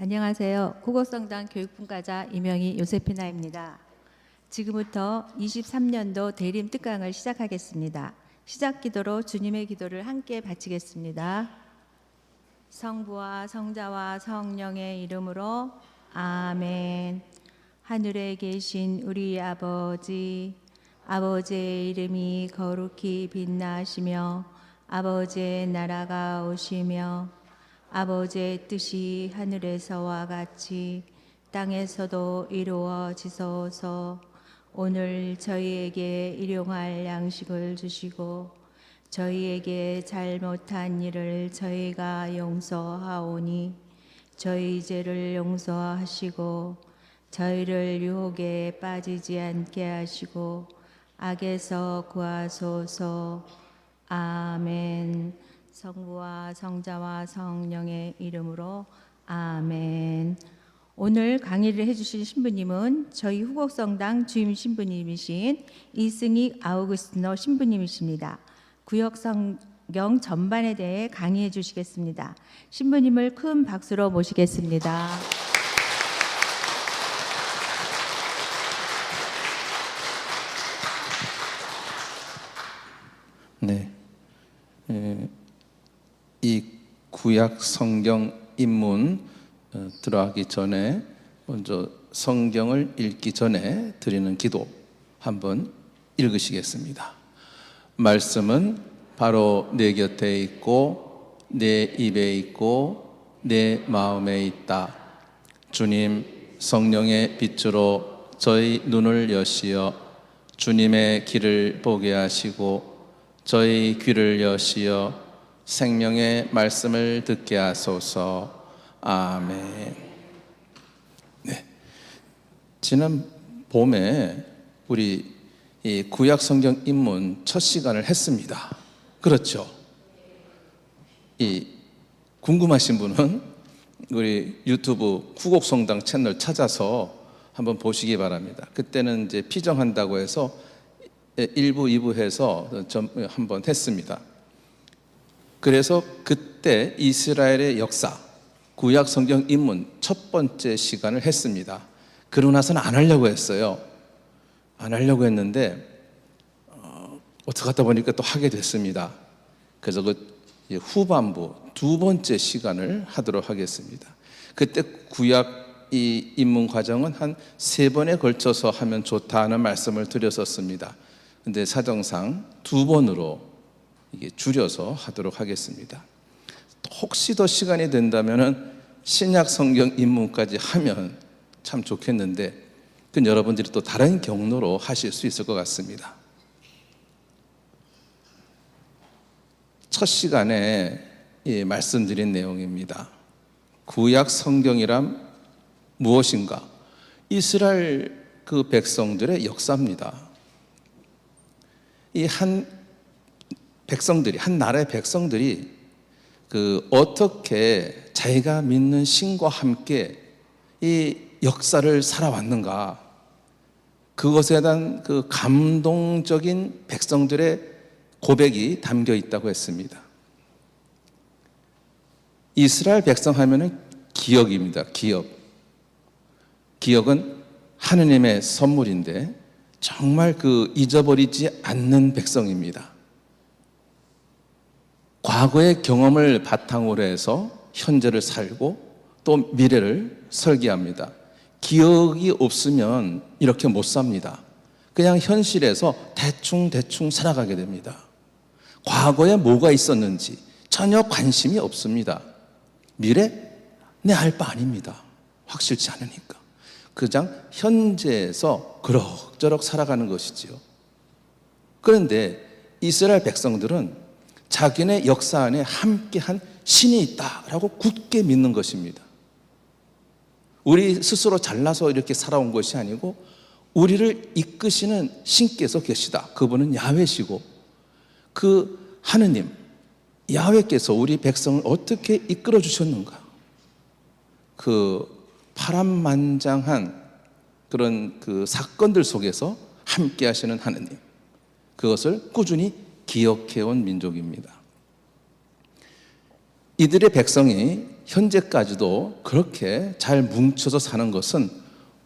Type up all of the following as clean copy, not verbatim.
안녕하세요. 국어성당 교육분과자 이명희 요세피나입니다. 지금부터 23년도 대림 특강을 시작하겠습니다. 시작 기도로 주님의 기도를 함께 바치겠습니다. 성부와 성자와 성령의 이름으로 아멘. 하늘에 계신 우리 아버지, 아버지의 이름이 거룩히 빛나시며 아버지의 나라가 오시며 아버지의 뜻이 하늘에서와 같이 땅에서도 이루어지소서. 오늘 저희에게 일용할 양식을 주시고 저희에게 잘못한 일을 저희가 용서하오니 저희 죄를 용서하시고 저희를 유혹에 빠지지 않게 하시고 악에서 구하소서. 아멘. 성부와 성자와 성령의 이름으로 아멘. 오늘 강의를 해주실 신부님은 저희 후곡성당 주임 신부님이신 이승익 아우구스티노 신부님이십니다. 구역성경 전반에 대해 강의해 주시겠습니다. 신부님을 큰 박수로 모시겠습니다. 네. 이 구약 성경 입문 들어가기 전에 먼저 성경을 읽기 전에 드리는 기도 한번 읽으시겠습니다. 말씀은 바로 내 곁에 있고 내 입에 있고 내 마음에 있다. 주님 성령의 빛으로 저희 눈을 여시어 주님의 길을 보게 하시고 저희 귀를 여시어 생명의 말씀을 듣게 하소서. 아멘. 네. 지난 봄에 우리 이 구약 성경 입문 첫 시간을 했습니다. 그렇죠? 이 궁금하신 분은 우리 유튜브 후곡성당 채널 찾아서 한번 보시기 바랍니다. 그때는 이제 피정한다고 해서 1부, 2부 해서 한번 했습니다. 그래서 그때 이스라엘의 역사, 구약 성경 입문 첫 번째 시간을 했습니다. 그러고 나서는 안 하려고 했어요. 안 하려고 했는데 어떻게 하다 보니까 또 하게 됐습니다. 그래서 그 후반부 두 번째 시간을 하도록 하겠습니다. 그때 구약 이 입문 과정은 한 3번에 걸쳐서 하면 좋다는 말씀을 드렸었습니다. 근데 사정상 2번으로 이게 줄여서 하도록 하겠습니다. 혹시 더 시간이 된다면은 신약 성경 입문까지 하면 참 좋겠는데 그건 여러분들이 또 다른 경로로 하실 수 있을 것 같습니다. 첫 시간에 말씀드린 내용입니다. 구약 성경이란 무엇인가? 이스라엘 그 백성들의 역사입니다. 이 한 나라의 백성들이 어떻게 자기가 믿는 신과 함께 이 역사를 살아왔는가, 그것에 대한 그 감동적인 백성들의 고백이 담겨 있다고 했습니다. 이스라엘 백성 하면은 기억입니다. 기억은 하느님의 선물인데 정말 잊어버리지 않는 백성입니다. 과거의 경험을 바탕으로 해서 현재를 살고 또 미래를 설계합니다. 기억이 없으면 이렇게 못 삽니다. 그냥 현실에서 대충 살아가게 됩니다. 과거에 뭐가 있었는지 전혀 관심이 없습니다. 미래? 내 알 바 아닙니다. 확실치 않으니까. 그냥 현재에서 그럭저럭 살아가는 것이지요. 그런데 이스라엘 백성들은 자기네 역사 안에 함께한 신이 있다라고 굳게 믿는 것입니다. 우리 스스로 잘나서 이렇게 살아온 것이 아니고 우리를 이끄시는 신께서 계시다. 그분은 야훼시고 그 하느님 야훼께서 우리 백성을 어떻게 이끌어 주셨는가, 그 파란만장한 그런 사건들 속에서 함께 하시는 하느님, 그것을 꾸준히 기억해온 민족입니다. 이들의 백성이 현재까지도 그렇게 잘 뭉쳐서 사는 것은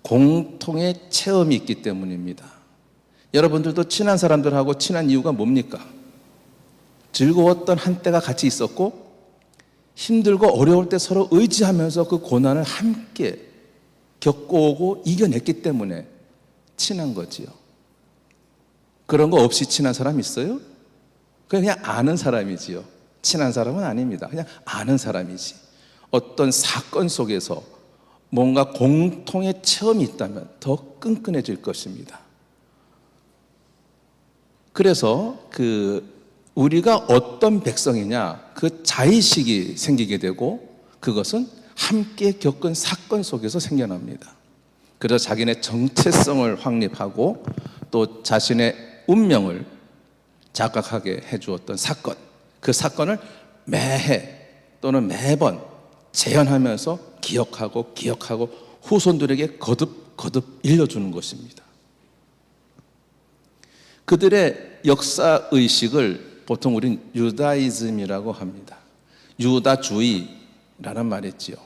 공통의 체험이 있기 때문입니다. 여러분들도 친한 사람들하고 친한 이유가 뭡니까? 즐거웠던 한때가 같이 있었고 힘들고 어려울 때 서로 의지하면서 그 고난을 함께 겪어오고 이겨냈기 때문에 친한 거지요. 그런 거 없이 친한 사람 있어요? 그냥 아는 사람이지요. 친한 사람은 아닙니다. 그냥 아는 사람이지. 어떤 사건 속에서 뭔가 공통의 체험이 있다면 더 끈끈해질 것입니다. 그래서 우리가 어떤 백성이냐, 그 자의식이 생기게 되고 그것은 함께 겪은 사건 속에서 생겨납니다. 그래서 자기네 정체성을 확립하고 또 자신의 운명을 자각하게 해주었던 사건, 그 사건을 매해 또는 매번 재현하면서 기억하고 후손들에게 거듭 일러주는 것입니다. 그들의 역사의식을 보통 우린 유다이즘이라고 합니다. 유다주의라는 말이지요.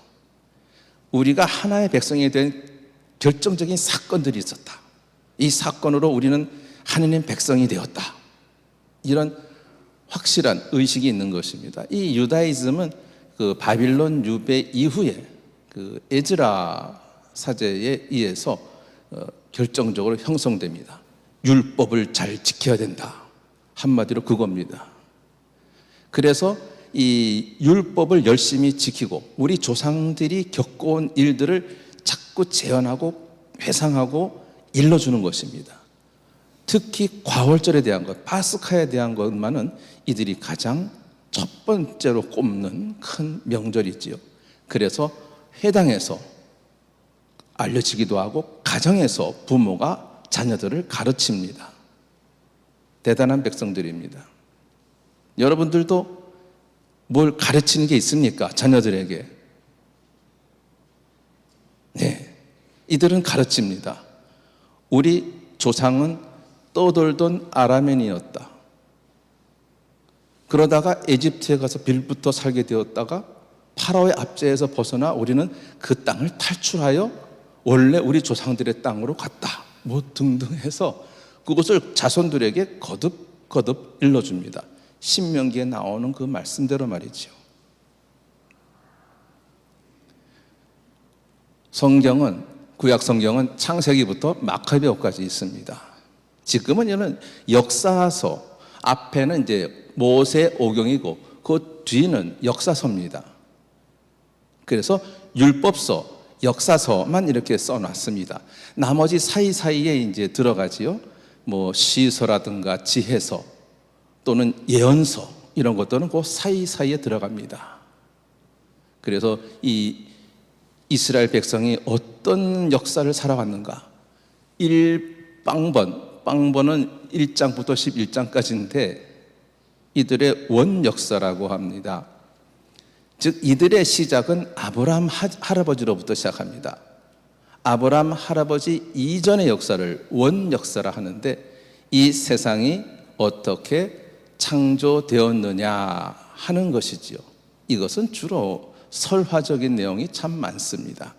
우리가 하나의 백성이 된 결정적인 사건들이 있었다. 이 사건으로 우리는 하느님 백성이 되었다. 이런 확실한 의식이 있는 것입니다. 이 유다이즘은 그 바빌론 유배 이후에 그 에즈라 사제에 의해서 결정적으로 형성됩니다. 율법을 잘 지켜야 된다. 한마디로 그겁니다. 그래서 이 율법을 열심히 지키고 우리 조상들이 겪어온 일들을 자꾸 재현하고 회상하고 일러주는 것입니다. 특히 과월절에 대한 것, 파스카에 대한 것만은 이들이 가장 첫 번째로 꼽는 큰 명절이지요. 그래서 회당에서 알려지기도 하고 가정에서 부모가 자녀들을 가르칩니다. 대단한 백성들입니다. 여러분들도 뭘 가르치는 게 있습니까? 자녀들에게. 네, 이들은 가르칩니다. 우리 조상은 떠돌던 아람인이었다. 그러다가 에집트에 가서 빌부터 살게 되었다가 파라오의 압제에서 벗어나 우리는 그 땅을 탈출하여 원래 우리 조상들의 땅으로 갔다. 뭐 등등 해서 그것을 자손들에게 거듭 일러줍니다. 신명기에 나오는 그 말씀대로 말이죠. 성경은, 구약 성경은 창세기부터 마카베오까지 있습니다. 지금은 이런 역사서, 앞에는 이제 모세오경이고 그 뒤는 역사서입니다. 그래서 율법서, 역사서만 이렇게 써놨습니다. 나머지 사이사이에 이제 들어가지요. 뭐 시서라든가 지혜서 또는 예언서 이런 것들은 그 사이사이에 들어갑니다. 그래서 이 이스라엘 백성이 어떤 역사를 살아왔는가? 빵번은 1장부터 11장까지인데 이들의 원역사라고 합니다. 즉 이들의 시작은 아브라함 할아버지로부터 시작합니다. 아브라함 할아버지 이전의 역사를 원역사라 하는데 이 세상이 어떻게 창조되었느냐 하는 것이지요. 이것은 주로 설화적인 내용이 참 많습니다.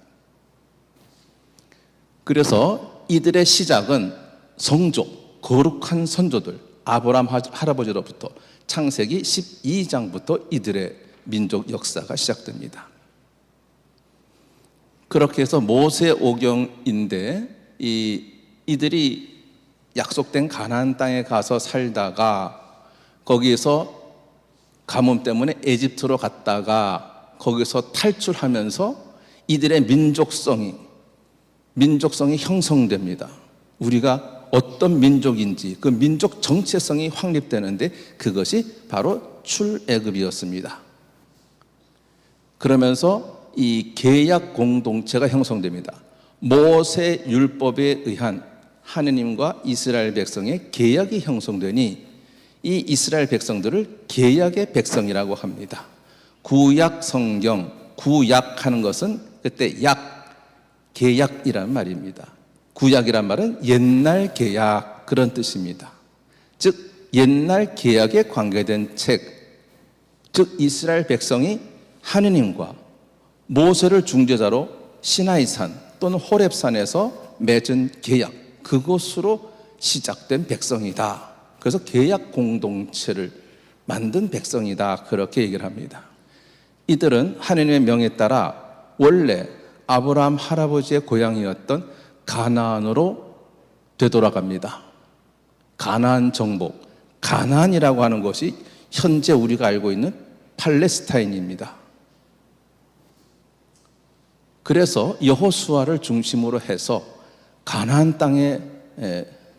그래서 이들의 시작은 성족, 거룩한 선조들, 아브라함 할아버지로부터 창세기 12장부터 이들의 민족 역사가 시작됩니다. 그렇게 해서 모세오경인데 이들이 약속된 가나안 땅에 가서 살다가 거기에서 가뭄 때문에 에집트로 갔다가 거기서 탈출하면서 이들의 민족성이 형성됩니다. 우리가 어떤 민족인지 그 민족 정체성이 확립되는데 그것이 바로 출애굽이었습니다. 그러면서 이 계약 공동체가 형성됩니다. 모세 율법에 의한 하느님과 이스라엘 백성의 계약이 형성되니 이 이스라엘 백성들을 계약의 백성이라고 합니다. 구약 성경, 구약하는 것은 그때 계약이란 말입니다. 구약이란 말은 옛날 계약 그런 뜻입니다. 즉 옛날 계약에 관계된 책, 즉 이스라엘 백성이 하느님과 모세를 중재자로 시나이산 또는 호렙산에서 맺은 계약, 그것으로 시작된 백성이다. 그래서 계약 공동체를 만든 백성이다. 그렇게 얘기를 합니다. 이들은 하나님의 명에 따라 원래 아브라함 할아버지의 고향이었던 가나안으로 되돌아갑니다. 가나안 정복, 가나안이라고 하는 것이 현재 우리가 알고 있는 팔레스타인입니다. 그래서 여호수아를 중심으로 해서 가나안 땅에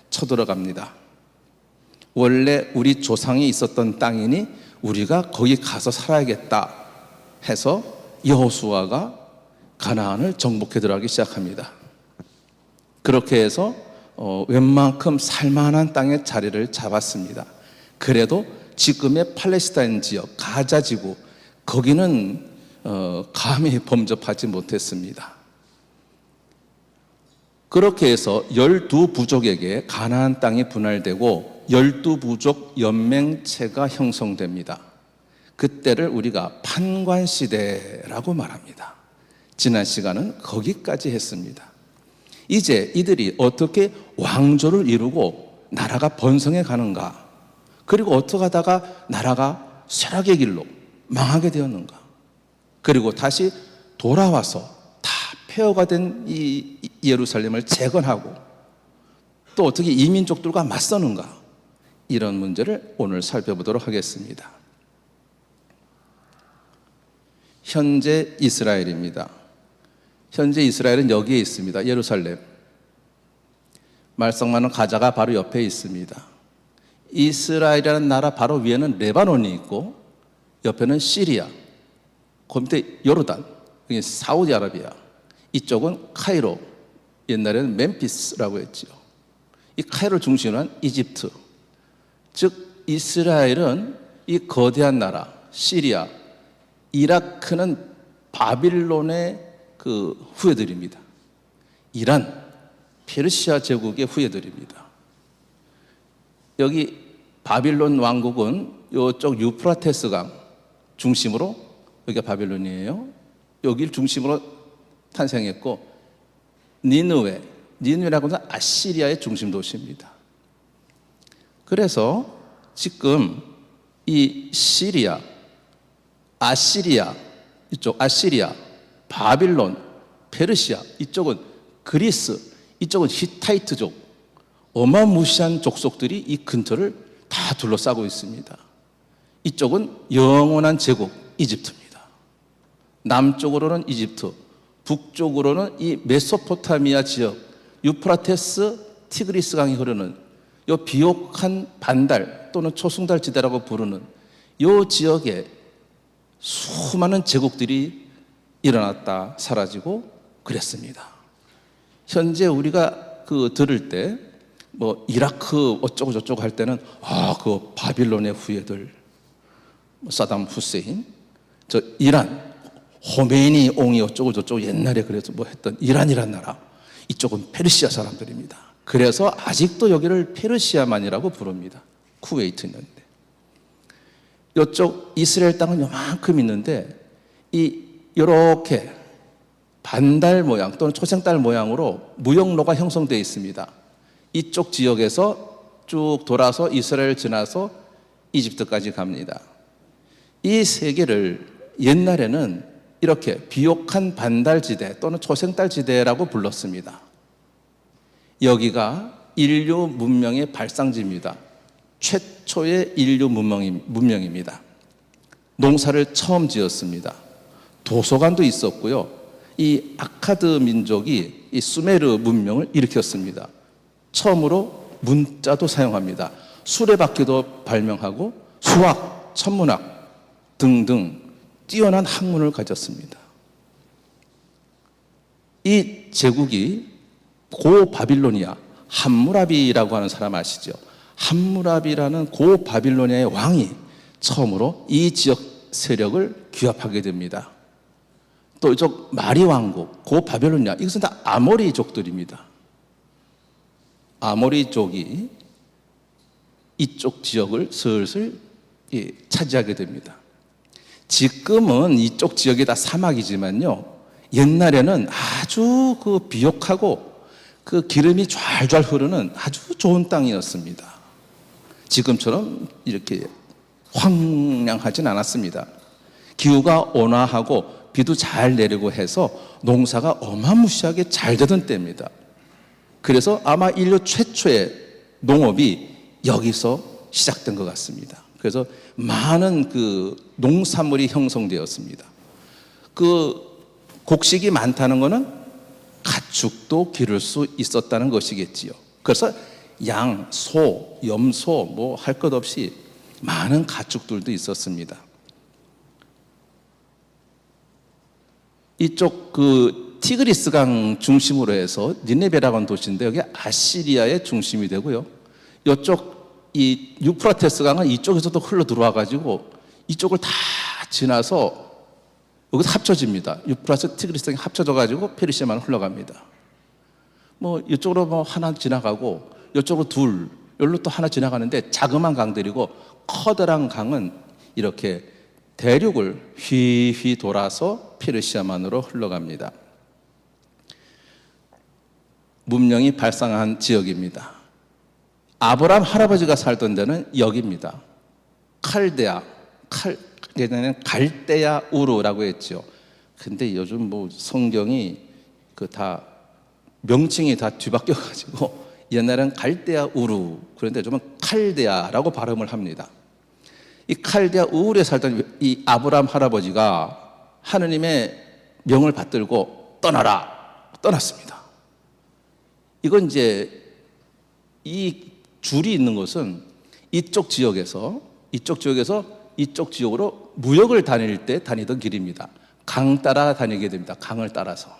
쳐들어갑니다. 원래 우리 조상이 있었던 땅이니 우리가 거기 가서 살아야겠다 해서 여호수아가 가나안을 정복해 들어가기 시작합니다. 그렇게 해서 웬만큼 살만한 땅에 자리를 잡았습니다. 그래도 지금의 팔레스타인 지역, 가자 지구, 거기는 감히 범접하지 못했습니다. 그렇게 해서 12부족에게 가나안 땅이 분할되고 12부족 연맹체가 형성됩니다. 그때를 우리가 판관시대라고 말합니다. 지난 시간은 거기까지 했습니다. 이제 이들이 어떻게 왕조를 이루고 나라가 번성해 가는가, 그리고 어떻게 하다가 나라가 쇠락의 길로 망하게 되었는가, 그리고 다시 돌아와서 다 폐허가 된 이 예루살렘을 재건하고 또 어떻게 이민족들과 맞서는가, 이런 문제를 오늘 살펴보도록 하겠습니다. 현재 이스라엘입니다. 현재 이스라엘은 여기에 있습니다. 예루살렘. 말썽 많은 가자가 바로 옆에 있습니다. 이스라엘이라는 나라 바로 위에는 레바논이 있고 옆에는 시리아, 그 밑에 요르단, 사우디아라비아, 이쪽은 카이로, 옛날에는 멤피스라고 했지요. 이 카이로 중심으로 한 이집트, 즉 이스라엘은 이 거대한 나라 시리아, 이라크는 바빌론의 그 후예들입니다. 이란, 페르시아 제국의 후예들입니다. 여기 바빌론 왕국은 이쪽 유프라테스 강 중심으로, 여기가 바빌론이에요. 여기를 중심으로 탄생했고, 니느웨라고 하는 아시리아의 중심 도시입니다. 그래서 지금 이 시리아, 아시리아, 이쪽 아시리아, 바빌론, 페르시아, 이쪽은 그리스, 이쪽은 히타이트족, 어마무시한 족속들이 이 근처를 다 둘러싸고 있습니다. 이쪽은 영원한 제국 이집트입니다. 남쪽으로는 이집트, 북쪽으로는 이 메소포타미아 지역, 유프라테스, 티그리스 강이 흐르는 이 비옥한 반달 또는 초승달 지대라고 부르는 이 지역에 수많은 제국들이 일어났다 사라지고 그랬습니다. 현재 우리가 들을 때 뭐 이라크 어쩌고 저쩌고 할 때는 그 바빌론의 후예들, 사담 후세인, 저 이란 호메이니 옹이 어쩌고 저쩌고 옛날에 그래서 뭐 했던 이란이란 나라, 이쪽은 페르시아 사람들입니다. 그래서 아직도 여기를 페르시아만이라고 부릅니다. 쿠웨이트 있는데, 이쪽 이스라엘 땅은 요만큼 있는데 이렇게 반달 모양 또는 초생달 모양으로 무역로가 형성되어 있습니다. 이쪽 지역에서 쭉 돌아서 이스라엘 지나서 이집트까지 갑니다. 이 세계를 옛날에는 이렇게 비옥한 반달지대 또는 초생달지대라고 불렀습니다. 여기가 인류 문명의 발상지입니다. 최초의 인류 문명입니다. 농사를 처음 지었습니다. 도서관도 있었고요. 이 아카드 민족이 이 수메르 문명을 일으켰습니다. 처음으로 문자도 사용합니다. 수레바퀴도 발명하고 수학, 천문학 등등 뛰어난 학문을 가졌습니다. 이 제국이 고바빌로니아, 함무라비라고 하는 사람 아시죠? 함무라비라는 고바빌로니아의 왕이 처음으로 이 지역 세력을 규합하게 됩니다. 또 이쪽 마리 왕국, 고바빌로니아, 이것은 다 아모리족들입니다. 아모리족이 이쪽 지역을 슬슬 차지하게 됩니다. 지금은 이쪽 지역이 다 사막이지만요, 옛날에는 아주 그 비옥하고 그 기름이 좔좔 흐르는 아주 좋은 땅이었습니다. 지금처럼 이렇게 황량하진 않았습니다. 기후가 온화하고 비도 잘 내리고 해서 농사가 어마무시하게 잘 되던 때입니다. 그래서 아마 인류 최초의 농업이 여기서 시작된 것 같습니다. 그래서 많은 그 농산물이 형성되었습니다. 그 곡식이 많다는 것은 가축도 기를 수 있었다는 것이겠지요. 그래서 양, 소, 염소 뭐 할 것 없이 많은 가축들도 있었습니다. 이쪽 그 티그리스강 중심으로 해서 니네베라고 하는 도시인데 여기 아시리아의 중심이 되고요. 이쪽 이 유프라테스 강은 이쪽에서도 흘러 들어와 가지고 이쪽을 다 지나서 여기서 합쳐집니다. 유프라테스 티그리스강이 합쳐져 가지고 페르시아만 흘러갑니다. 뭐 이쪽으로 뭐 하나 지나가고 이쪽으로 둘, 여기로 또 하나 지나가는데 자그마한 강들이고 커다란 강은 이렇게 대륙을 휘휘 돌아서 페르시아만으로 흘러갑니다. 문명이 발상한 지역입니다. 아브라함 할아버지가 살던 데는 여기입니다. 예전에는 갈대아 우르라고 했죠. 근데 요즘 뭐 성경이 그 다 명칭이 다 뒤바뀌어 가지고 옛날엔 갈대아 우르, 그런데 요즘은 칼데아라고 발음을 합니다. 이 칼데아 우르에 살던 이 아브라함 할아버지가 하느님의 명을 받들고 떠났습니다. 이건 이제 이 줄이 있는 것은 이쪽 지역에서 이쪽 지역으로 무역을 다닐 때 다니던 길입니다. 강 따라 다니게 됩니다. 강을 따라서.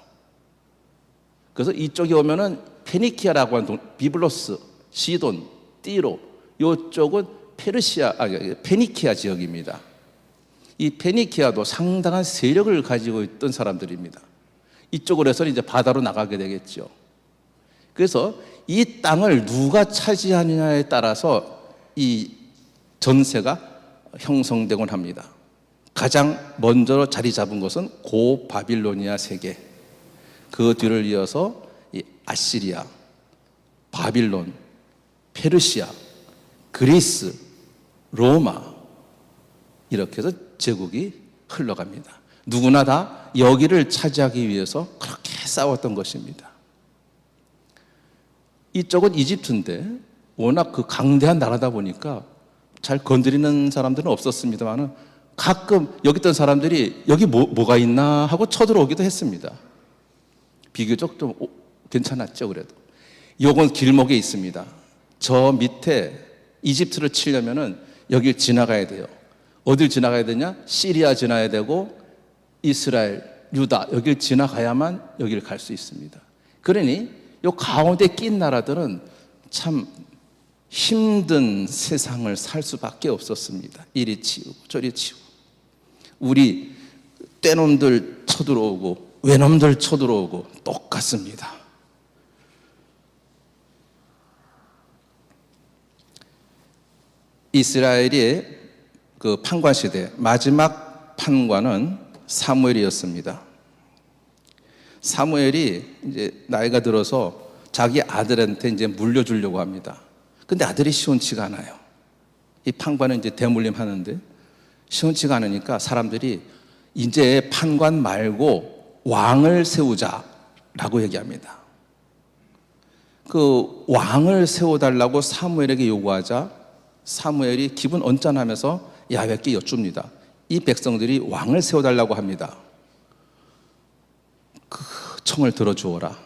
그래서 이쪽에 오면은 페니키아라고 하는 비블로스, 시돈, 띠로, 이쪽은 페니키아 지역입니다. 이 페니키아도 상당한 세력을 가지고 있던 사람들입니다. 이쪽으로 해서는 이제 바다로 나가게 되겠죠. 그래서 이 땅을 누가 차지하느냐에 따라서 이 전세가 형성되곤 합니다. 가장 먼저 자리 잡은 것은 고바빌로니아 세계, 그 뒤를 이어서 이 아시리아, 바빌론, 페르시아, 그리스, 로마, 이렇게 해서 제국이 흘러갑니다. 누구나 다 여기를 차지하기 위해서 그렇게 싸웠던 것입니다. 이쪽은 이집트인데 워낙 그 강대한 나라다 보니까 잘 건드리는 사람들은 없었습니다만 가끔 여기 있던 사람들이 여기 뭐가 있나 하고 쳐들어오기도 했습니다. 비교적 좀 괜찮았죠. 그래도 요건 길목에 있습니다. 저 밑에 이집트를 치려면은 여길 지나가야 돼요. 어딜 지나가야 되냐? 시리아 지나야 되고 이스라엘, 유다 여길 지나가야만 여기를 갈 수 있습니다. 그러니 요 가운데 낀 나라들은 참 힘든 세상을 살 수밖에 없었습니다. 이리 치우고 저리 치우고, 우리 떼놈들 쳐들어오고 외놈들 쳐들어오고 똑같습니다. 이스라엘의 그 판관 시대 마지막 판관은 사무엘이었습니다. 사무엘이 이제 나이가 들어서 자기 아들한테 이제 물려주려고 합니다. 근데 아들이 시원치가 않아요. 이 판관은 이제 대물림 하는데 시원치가 않으니까 사람들이 이제 판관 말고 왕을 세우자라고 얘기합니다. 그 왕을 세워달라고 사무엘에게 요구하자 사무엘이 기분 언짢아하면서 야훼께 여쭙니다. 이 백성들이 왕을 세워달라고 합니다. 그 청을 들어주어라.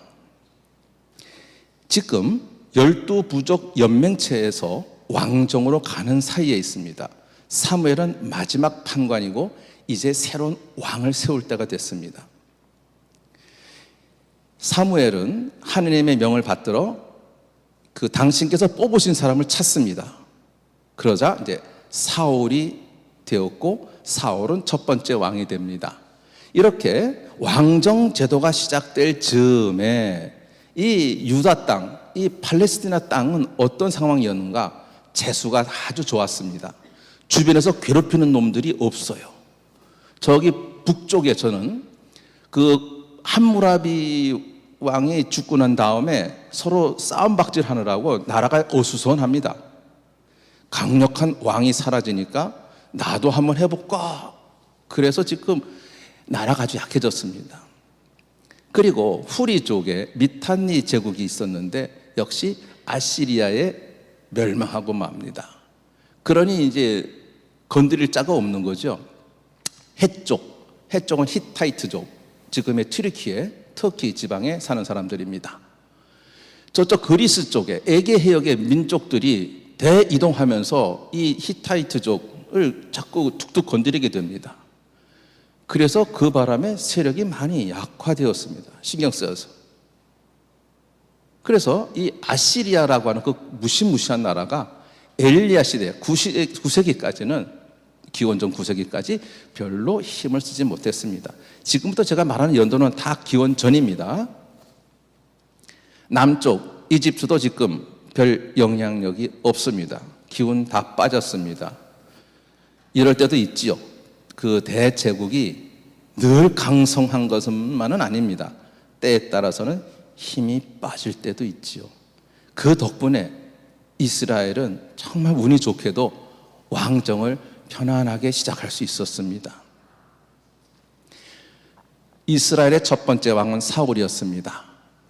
지금 12부족 연맹체에서 왕정으로 가는 사이에 있습니다. 사무엘은 마지막 판관이고 이제 새로운 왕을 세울 때가 됐습니다. 사무엘은 하느님의 명을 받들어 그 당신께서 뽑으신 사람을 찾습니다. 그러자 이제 사울이 되었고 사울은 첫 번째 왕이 됩니다. 이렇게 왕정 제도가 시작될 즈음에 이 유다 땅, 이 팔레스티나 땅은 어떤 상황이었는가? 재수가 아주 좋았습니다. 주변에서 괴롭히는 놈들이 없어요. 저기 북쪽에서는 그 함무라비 왕이 죽고 난 다음에 서로 싸움박질 하느라고 나라가 어수선합니다. 강력한 왕이 사라지니까 나도 한번 해볼까. 그래서 지금 나라가 아주 약해졌습니다. 그리고 후리 쪽에 미탄니 제국이 있었는데 역시 아시리아에 멸망하고 맙니다. 그러니 이제 건드릴 자가 없는 거죠. 해쪽은 히타이트족, 지금의 터키 지방에 사는 사람들입니다. 저쪽 그리스 쪽에 에게 해역의 민족들이 대이동하면서 이 히타이트족을 자꾸 툭툭 건드리게 됩니다. 그래서 그 바람에 세력이 많이 약화되었습니다. 신경 쓰여서. 그래서 이 아시리아라고 하는 그 무시무시한 나라가 엘리야 시대 9세기까지는 기원전 9세기까지 별로 힘을 쓰지 못했습니다. 지금부터 제가 말하는 연도는 다 기원전입니다. 남쪽 이집트도 지금 별 영향력이 없습니다. 기운 다 빠졌습니다. 이럴 때도 있지요. 그 대제국이 늘 강성한 것만은 아닙니다. 때에 따라서는 힘이 빠질 때도 있지요. 그 덕분에 이스라엘은 정말 운이 좋게도 왕정을 편안하게 시작할 수 있었습니다. 이스라엘의 첫 번째 왕은 사울이었습니다.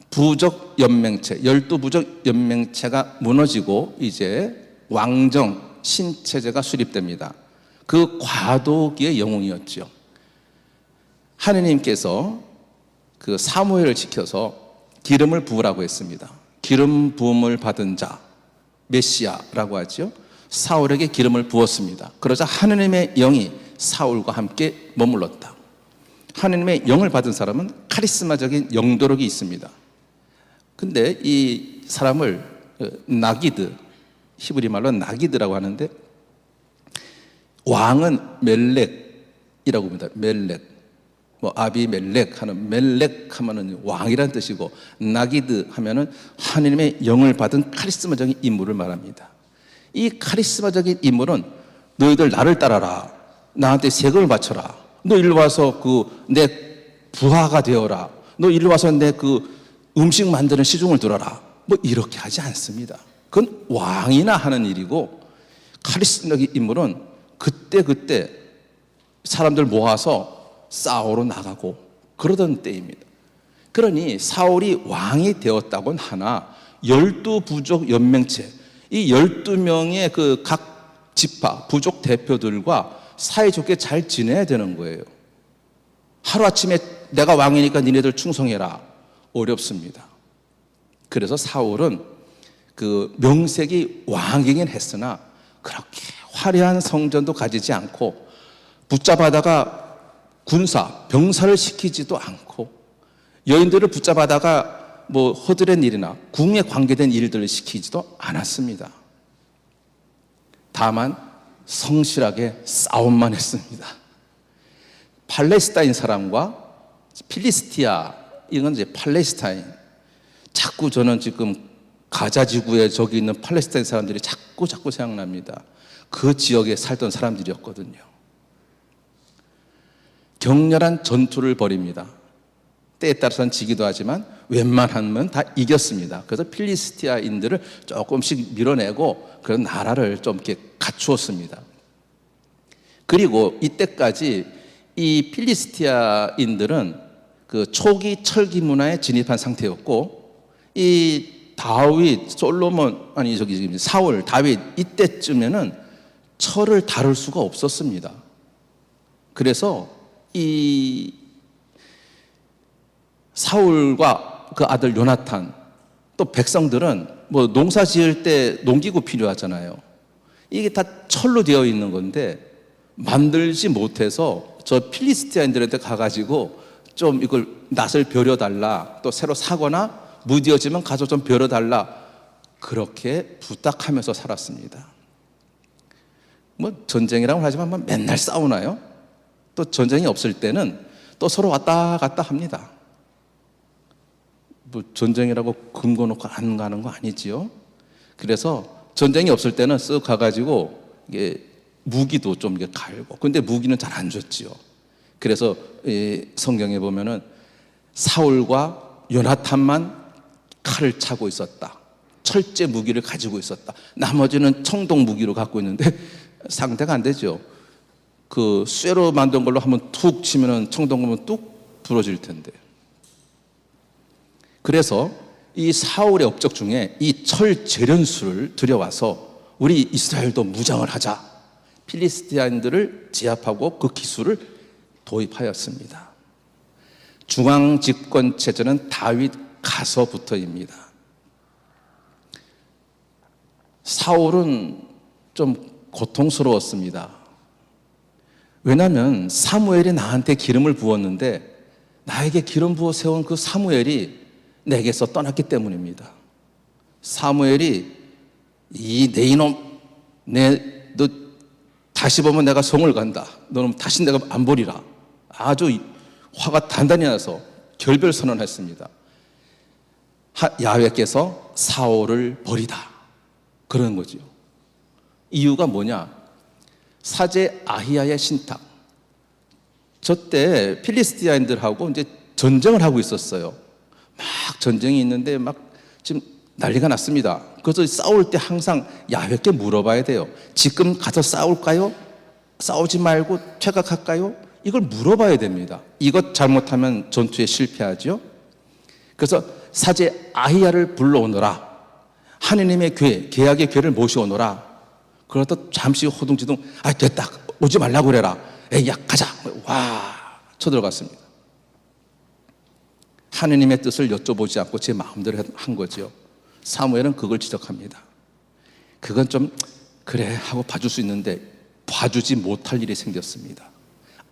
부족 연맹체, 12부족 연맹체가 무너지고 이제 왕정 신체제가 수립됩니다. 그 과도기의 영웅이었죠. 하느님께서 그 사무엘을 지켜서 기름을 부으라고 했습니다. 기름 부음을 받은 자, 메시아라고 하죠. 사울에게 기름을 부었습니다. 그러자 하느님의 영이 사울과 함께 머물렀다. 하느님의 영을 받은 사람은 카리스마적인 영도력이 있습니다. 근데 이 사람을 나기드, 히브리 말로 나기드라고 하는데 왕은 멜렉이라고 합니다. 멜렉. 아비멜렉 하는 멜렉 하면은 왕이란 뜻이고 나기드 하면은 하느님의 영을 받은 카리스마적인 인물을 말합니다. 이 카리스마적인 인물은 너희들 나를 따라라. 나한테 세금을 바쳐라. 너 일로 와서 내 부하가 되어라. 너 일로 와서 내 음식 만드는 시중을 들어라. 이렇게 하지 않습니다. 그건 왕이나 하는 일이고 카리스마적인 인물은 그때 사람들 모아서 싸우러 나가고 그러던 때입니다. 그러니 사울이 왕이 되었다곤 하나 12부족 연맹체, 이 12명의 그 각 지파, 부족 대표들과 사이좋게 잘 지내야 되는 거예요. 하루아침에 내가 왕이니까 니네들 충성해라. 어렵습니다. 그래서 사울은 그 명색이 왕이긴 했으나 그렇게 화려한 성전도 가지지 않고 붙잡아다가 병사를 시키지도 않고 여인들을 붙잡아다가 허드렛 일이나 궁에 관계된 일들을 시키지도 않았습니다. 다만 성실하게 싸움만 했습니다. 팔레스타인 사람과 필리스티아, 이건 이제 팔레스타인. 자꾸 저는 지금 가자 지구에 저기 있는 팔레스타인 사람들이 자꾸 생각납니다. 그 지역에 살던 사람들이었거든요. 격렬한 전투를 벌입니다. 때에 따라서는 지기도 하지만 웬만하면 다 이겼습니다. 그래서 필리스티아인들을 조금씩 밀어내고 그런 나라를 좀 이렇게 갖추었습니다. 그리고 이때까지 이 필리스티아인들은 그 초기 철기 문화에 진입한 상태였고 이 사울, 다윗 이때쯤에는 철을 다룰 수가 없었습니다. 그래서 이 사울과 그 아들 요나탄 또 백성들은 농사 지을 때 농기구 필요하잖아요. 이게 다 철로 되어 있는 건데 만들지 못해서 저 필리스티아인들한테 가가지고 좀 이걸 낫을 벼려달라, 또 새로 사거나 무뎌지면 가서 좀 벼려달라, 그렇게 부탁하면서 살았습니다. 전쟁이라고 하지만 맨날 싸우나요? 또 전쟁이 없을 때는 또 서로 왔다 갔다 합니다. 전쟁이라고 금고 놓고 안 가는 거 아니지요? 그래서 전쟁이 없을 때는 쓱 가가지고 이게 무기도 좀 이게 갈고, 근데 무기는 잘 안 줬지요. 그래서 이 성경에 보면은 사울과 요나탄만 칼을 차고 있었다. 철제 무기를 가지고 있었다. 나머지는 청동 무기로 갖고 있는데 상대가 안 되죠. 그 쇠로 만든 걸로 한번 툭 치면은 청동구면 뚝 부러질 텐데. 그래서 이 사울의 업적 중에 이 철 재련수를 들여와서 우리 이스라엘도 무장을 하자. 필리스티안들을 제압하고 그 기술을 도입하였습니다. 중앙 집권 체제는 다윗 가서부터입니다. 사울은 좀 고통스러웠습니다. 왜냐하면 사무엘이 나한테 기름을 부었는데 나에게 기름 부어 세운 그 사무엘이 내게서 떠났기 때문입니다. 사무엘이 내 이놈, 너 다시 보면 내가 성을 간다. 너는 다시 내가 안 보리라. 아주 화가 단단히 나서 결별 선언했습니다. 야훼께서 사울을 버리다. 그런 거죠. 이유가 뭐냐? 사제 아히야의 신탁. 저때 필리스티아인들하고 이제 전쟁을 하고 있었어요. 막 전쟁이 있는데 막 지금 난리가 났습니다. 그래서 싸울 때 항상 야훼께 물어봐야 돼요. 지금 가서 싸울까요? 싸우지 말고 퇴각할까요? 이걸 물어봐야 됩니다. 이것 잘못하면 전투에 실패하죠. 그래서 사제 아히야를 불러오너라. 하느님의 궤, 계약의 궤를 모셔오너라. 그러다 잠시 호둥지둥, 됐다. 오지 말라고 그래라. 에이, 야, 가자. 와, 쳐들어갔습니다. 하느님의 뜻을 여쭤보지 않고 제 마음대로 한 거죠. 사무엘은 그걸 지적합니다. 그건 좀 그래 하고 봐줄 수 있는데 봐주지 못할 일이 생겼습니다.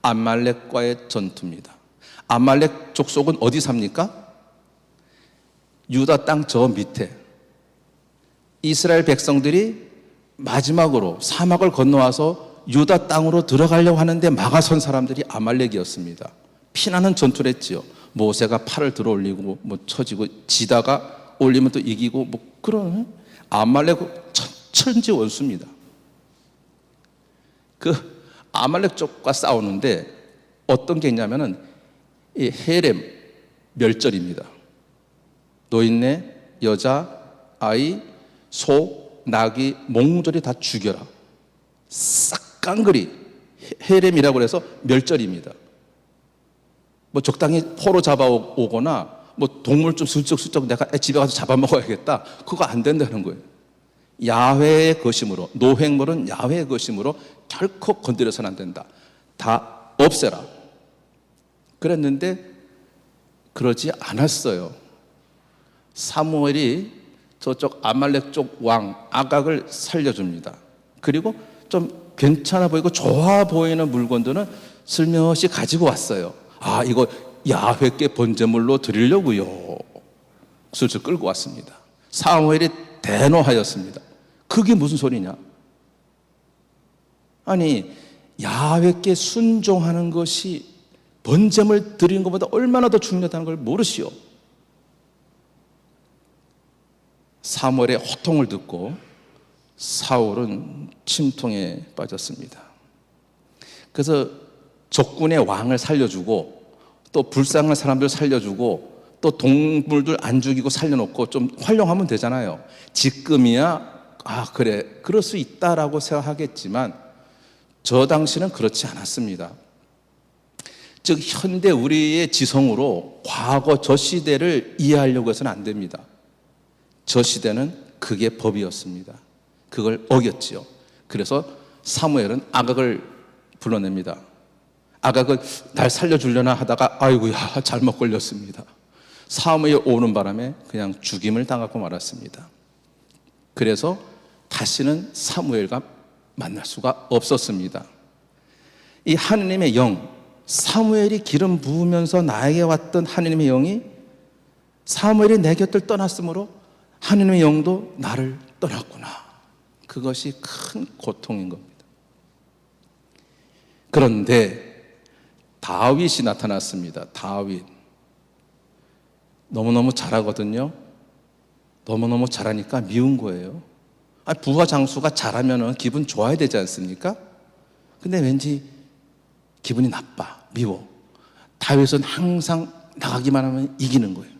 아말렉과의 전투입니다. 아말렉 족속은 어디 삽니까? 유다 땅 저 밑에. 이스라엘 백성들이 마지막으로 사막을 건너와서 유다 땅으로 들어가려고 하는데 막아선 사람들이 아말렉이었습니다. 피나는 전투를 했지요. 모세가 팔을 들어 올리고 뭐 쳐지고 지다가 올리면 또 이기고 뭐 그런 아말렉 천지 원수입니다. 그 아말렉 쪽과 싸우는데 어떤 게 있냐면은 이 헤렘 멸절입니다. 노인네, 여자, 아이, 소, 나귀, 몽졸이 다 죽여라. 싹 깡그리 헤렘이라고 해서 멸절입니다. 뭐 적당히 포로 잡아오거나 뭐 동물 좀 슬쩍슬쩍 내가 집에 가서 잡아먹어야겠다. 그거 안 된다는 거예요. 야훼의 것이므로, 노획물은 야훼의 것이므로 결코 건드려서는 안 된다. 다 없애라. 그랬는데 그러지 않았어요. 사무엘이 저쪽 아말렉 쪽 왕 아각을 살려줍니다. 그리고 좀 괜찮아 보이고 좋아 보이는 물건들은 슬며시 가지고 왔어요. 이거 야훼께 번제물로 드리려고요. 슬슬 끌고 왔습니다. 사무엘이 대노하였습니다. 그게 무슨 소리냐? 아니, 야훼께 순종하는 것이 번제물 드리는 것보다 얼마나 더 중요하다는 걸 모르시오. 사무엘의 호통을 듣고 사울은 침통에 빠졌습니다. 그래서 적군의 왕을 살려주고 또 불쌍한 사람들 살려주고 또 동물들 안 죽이고 살려놓고 좀 활용하면 되잖아요. 지금이야 그래 그럴 수 있다라고 생각하겠지만 저 당시는 그렇지 않았습니다. 즉 현대 우리의 지성으로 과거 저 시대를 이해하려고 해서는 안 됩니다. 저 시대는 그게 법이었습니다. 그걸 어겼지요. 그래서 사무엘은 아각을 불러냅니다. 아각은 날 살려주려나 하다가 아이고야 잘못 걸렸습니다. 사무엘 오는 바람에 그냥 죽임을 당하고 말았습니다. 그래서 다시는 사무엘과 만날 수가 없었습니다. 이 하느님의 영, 사무엘이 기름 부으면서 나에게 왔던 하느님의 영이 사무엘이 내 곁을 떠났으므로 하느님의 영도 나를 떠났구나. 그것이 큰 고통인 겁니다. 그런데 다윗이 나타났습니다. 다윗. 너무너무 잘하거든요. 너무너무 잘하니까 미운 거예요. 부하 장수가 잘하면 기분 좋아야 되지 않습니까? 근데 왠지 기분이 나빠. 미워. 다윗은 항상 나가기만 하면 이기는 거예요.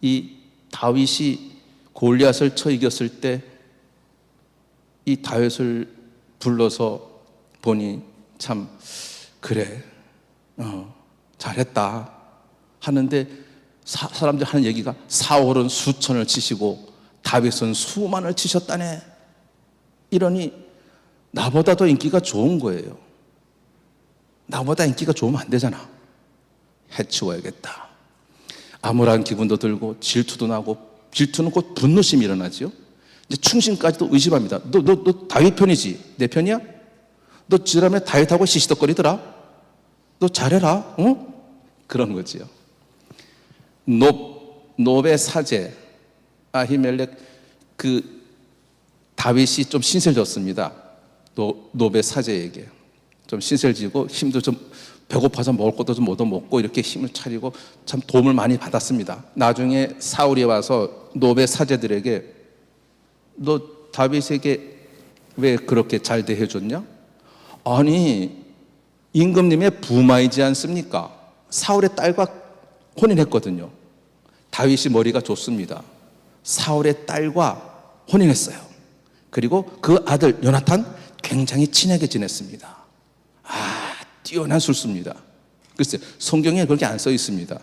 이 다윗이 골리앗을 쳐 이겼을 때 이 다윗을 불러서 보니 참 그래, 잘했다 하는데 사람들 하는 얘기가 사울은 수천을 치시고 다윗은 수만을 치셨다네. 이러니 나보다 더 인기가 좋은 거예요. 나보다 인기가 좋으면 안 되잖아. 해치워야겠다. 암울한 기분도 들고 질투도 나고, 질투는 곧 분노심이 일어나죠. 이제 충심까지도 의심합니다. 너 다윗 편이지? 내 편이야? 너 지랄에 다윗하고 시시덕거리더라? 너 잘해라? 응? 그런 거지요. 놉의 사제 아히멜렉, 다윗이 좀 신세를 졌습니다. 놉의 사제에게 좀 신세를 지고 힘도 좀 배고파서 먹을 것도 좀 얻어먹고 이렇게 힘을 차리고 참 도움을 많이 받았습니다. 나중에 사울이 와서 놉의 사제들에게 너 다윗에게 왜 그렇게 잘 대해줬냐? 아니, 임금님의 부마이지 않습니까? 사울의 딸과 혼인했거든요. 다윗이 머리가 좋습니다. 사울의 딸과 혼인했어요. 그리고 그 아들 요나탄 굉장히 친하게 지냈습니다. 뛰어난 술수입니다. 글쎄요, 성경에 그렇게 안 써 있습니다.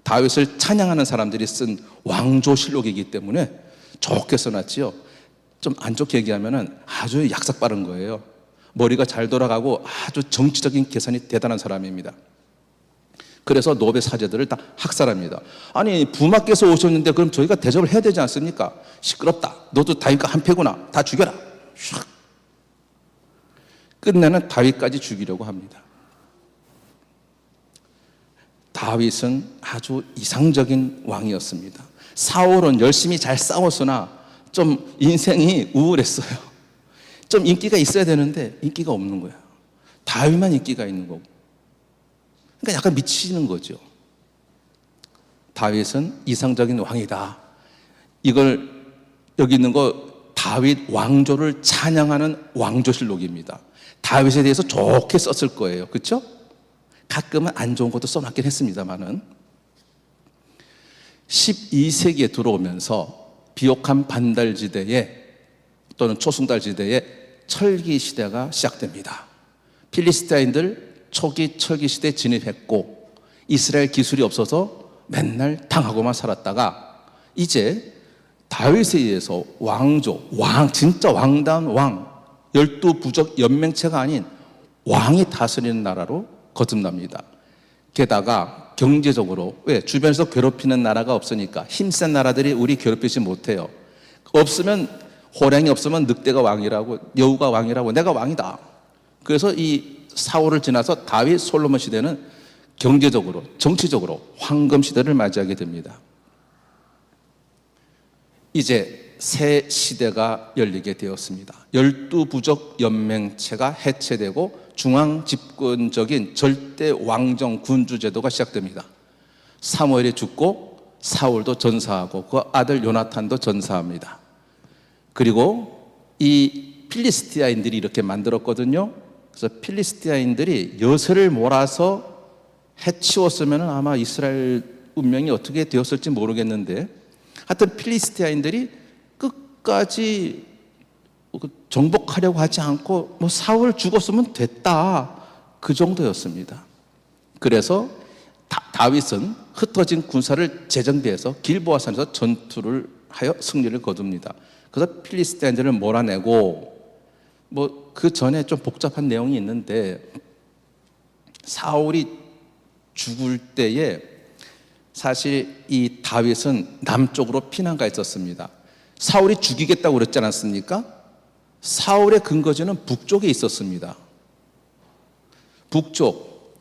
다윗을 찬양하는 사람들이 쓴 왕조실록이기 때문에 좋게 써놨지요. 좀 안 좋게 얘기하면은 아주 약삭 빠른 거예요. 머리가 잘 돌아가고 아주 정치적인 계산이 대단한 사람입니다. 그래서 놉의 사제들을 다 학살합니다. 아니, 부마께서 오셨는데 그럼 저희가 대접을 해야 되지 않습니까? 시끄럽다. 너도 다윗과 한패구나. 다 죽여라. 샥. 끝내는 다윗까지 죽이려고 합니다. 다윗은 아주 이상적인 왕이었습니다. 사울은 열심히 잘 싸웠으나 좀 인생이 우울했어요. 좀 인기가 있어야 되는데 인기가 없는 거야. 다윗만 인기가 있는 거고. 그러니까 약간 미치는 거죠. 다윗은 이상적인 왕이다. 이걸 여기 있는 거 다윗 왕조를 찬양하는 왕조실록입니다. 다윗에 대해서 좋게 썼을 거예요. 그렇죠? 가끔은 안 좋은 것도 써놨긴 했습니다만은 12세기에 들어오면서 비옥한 반달지대에 또는 초승달지대에 철기 시대가 시작됩니다. 필리스타인들 초기 철기 시대에 진입했고 이스라엘 기술이 없어서 맨날 당하고만 살았다가 이제 다윗에 의해서 왕조, 진짜 왕다운 왕, 12부족 연맹체가 아닌 왕이 다스리는 나라로 거듭납니다. 게다가 경제적으로, 왜? 주변에서 괴롭히는 나라가 없으니까 힘센 나라들이 우리 괴롭히지 못해요. 없으면, 호랑이 없으면 늑대가 왕이라고, 여우가 왕이라고, 내가 왕이다. 그래서 이 사울을 지나서 다윗 솔로몬 시대는 경제적으로, 정치적으로 황금 시대를 맞이하게 됩니다. 이제 새 시대가 열리게 되었습니다. 12부족 연맹체가 해체되고 중앙 집권적인 절대 왕정 군주 제도가 시작됩니다. 사무엘이 죽고 사울도 전사하고 그 아들 요나탄도 전사합니다. 그리고 이 필리스티아인들이 이렇게 만들었거든요. 그래서 필리스티아인들이 여세를 몰아서 해치웠으면 아마 이스라엘 운명이 어떻게 되었을지 모르겠는데 하여튼 필리스티아인들이 끝까지 정복하려고 하지 않고 뭐 사울 죽었으면 됐다 그 정도였습니다. 그래서 다윗은 흩어진 군사를 재정비해서 길보아산에서 전투를 하여 승리를 거둡니다. 그래서 필리스티인들을 몰아내고 뭐 그 전에 좀 복잡한 내용이 있는데 사울이 죽을 때에 사실 이 다윗은 남쪽으로 피난가 있었습니다. 사울이 죽이겠다고 그랬지 않았습니까? 사울의 근거지는 북쪽에 있었습니다.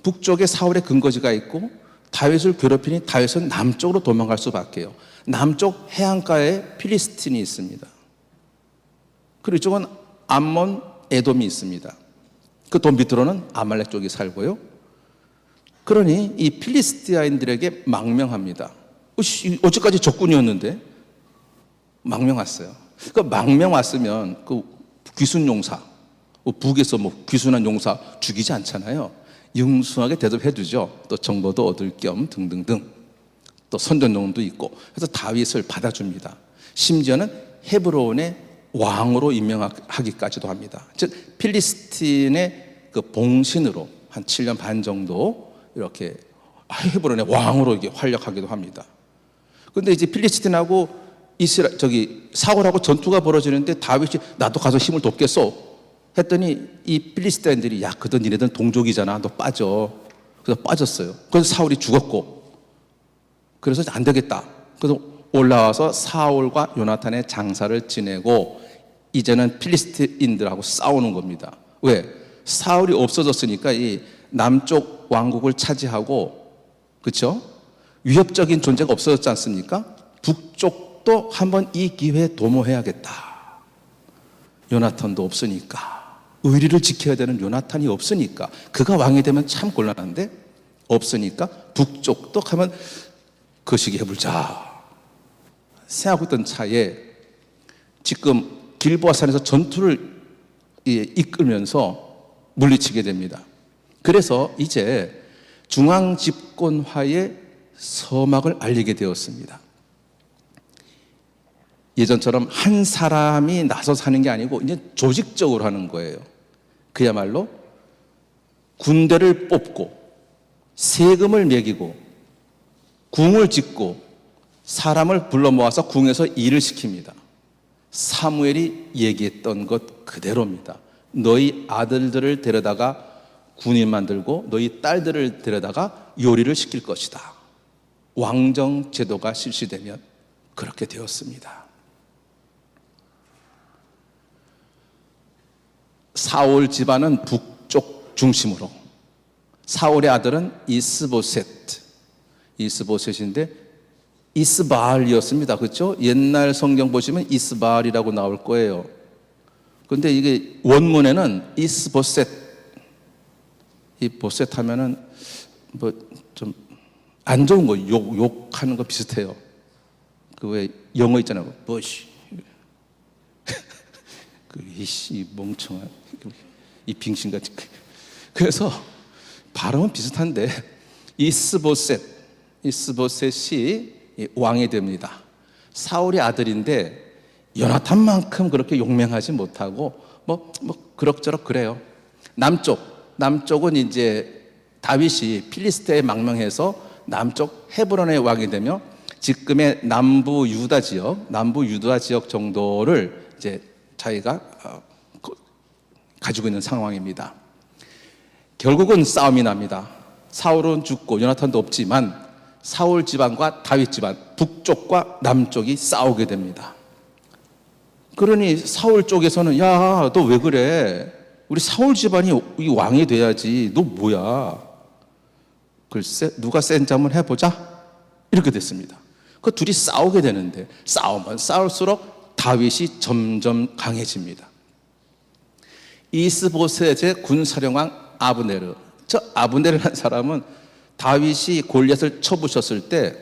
북쪽에 사울의 근거지가 있고 다윗을 괴롭히니 다윗은 남쪽으로 도망갈 수밖에요. 남쪽 해안가에 필리스틴이 있습니다. 그리고 이쪽은 암몬, 에돔이 있습니다. 그 돈 밑으로는 아말렉 쪽이 살고요. 그러니 이 필리스티아인들에게 망명합니다. 어제까지 적군이었는데 망명 왔어요. 그 망명 왔으면 그 귀순 용사, 북에서 뭐 귀순한 용사 죽이지 않잖아요. 융숭하게 대접해 주죠. 또 정보도 얻을 겸 등등등. 또 선전용도 있고 그래서 다윗을 받아줍니다. 심지어는 헤브론의 왕으로 임명하기까지도 합니다. 즉 필리스틴의 그 봉신으로 한 7년 반 정도 이렇게 헤브론의 왕으로 이렇게 활약하기도 합니다. 그런데 이제 필리스틴하고 사울하고 전투가 벌어지는데 다윗이 나도 가서 힘을 돕겠어 했더니 이 필리스틴들이 야 그들 니네들은 동족이잖아 너 빠져. 그래서 빠졌어요. 그래서 사울이 죽었고 그래서 안 되겠다. 그래서 올라와서 사울과 요나탄의 장사를 지내고 이제는 필리스틴들하고 싸우는 겁니다. 왜? 사울이 없어졌으니까 이 남쪽 왕국을 차지하고 그렇죠? 위협적인 존재가 없어졌지 않습니까? 북쪽도 한번 이 기회에 도모해야겠다. 요나탄도 없으니까 의리를 지켜야 되는 요나탄이 없으니까 그가 왕이 되면 참 곤란한데 없으니까 북쪽도 하면 거시기 해보자 생각하고 있던 차에 지금 길보아산에서 전투를 이끌면서 물리치게 됩니다. 그래서 이제 중앙집권화의 서막을 알리게 되었습니다. 예전처럼 한 사람이 나서서 하는 게 아니고 이제 조직적으로 하는 거예요. 그야말로 군대를 뽑고 세금을 매기고 궁을 짓고 사람을 불러 모아서 궁에서 일을 시킵니다. 사무엘이 얘기했던 것 그대로입니다. 너희 아들들을 데려다가 군인 만들고 너희 딸들을 데려다가 요리를 시킬 것이다. 왕정 제도가 실시되면 그렇게 되었습니다. 사울 집안은 북쪽 중심으로 사울의 아들은 이스보셋인데 이스바알이었습니다. 그렇죠? 옛날 성경 보시면 이스바알이라고 나올 거예요. 그런데 이게 원문에는 이스보셋, 이 보셋 하면은 뭐 좀 안 좋은 거 욕하는 거 비슷해요. 그 왜 영어 있잖아요. 버시. 그 이씨 멍청한 이 빙신같이. 그래서 발음은 비슷한데 이스보셋이 왕이 됩니다. 사울의 아들인데 요나탄만큼 그렇게 용맹하지 못하고 뭐 그럭저럭 그래요. 남쪽은 이제 다윗이 필리스테에 망명해서 남쪽 헤브론의 왕이 되며 지금의 남부 유다 지역 정도를 이제 자기가 가지고 있는 상황입니다. 결국은 싸움이 납니다. 사울은 죽고 요나탄도 없지만 사울 집안과 다윗 집안, 북쪽과 남쪽이 싸우게 됩니다. 그러니 사울 쪽에서는 야, 너 왜 그래? 우리 사울 집안이 이 왕이 돼야지. 너 뭐야? 글쎄, 누가 센지 한번 해보자. 이렇게 됐습니다. 그 둘이 싸우게 되는데 싸우면 싸울수록 다윗이 점점 강해집니다. 이스보셋의 군사령왕 아브네르. 저 아브네르라는 사람은 다윗이 골리앗을 쳐부셨을 때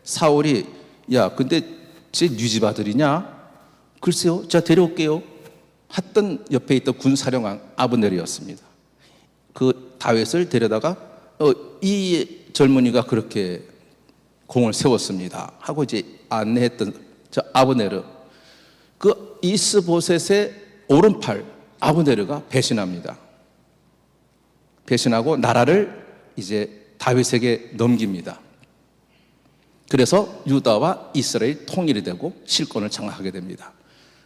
사울이 야 근데 쟤 네 집 아들이냐? 글쎄요 제가 데려올게요 했던 옆에 있던 군사령왕 아브넬이었습니다. 그 다윗을 데려다가 이 젊은이가 그렇게 공을 세웠습니다 하고 이제 안내했던 저 아브넬 그 이스보셋의 오른팔 아브넬가 배신합니다. 배신하고 나라를 이제 다윗에게 넘깁니다. 그래서 유다와 이스라엘 통일이 되고 실권을 장악하게 됩니다.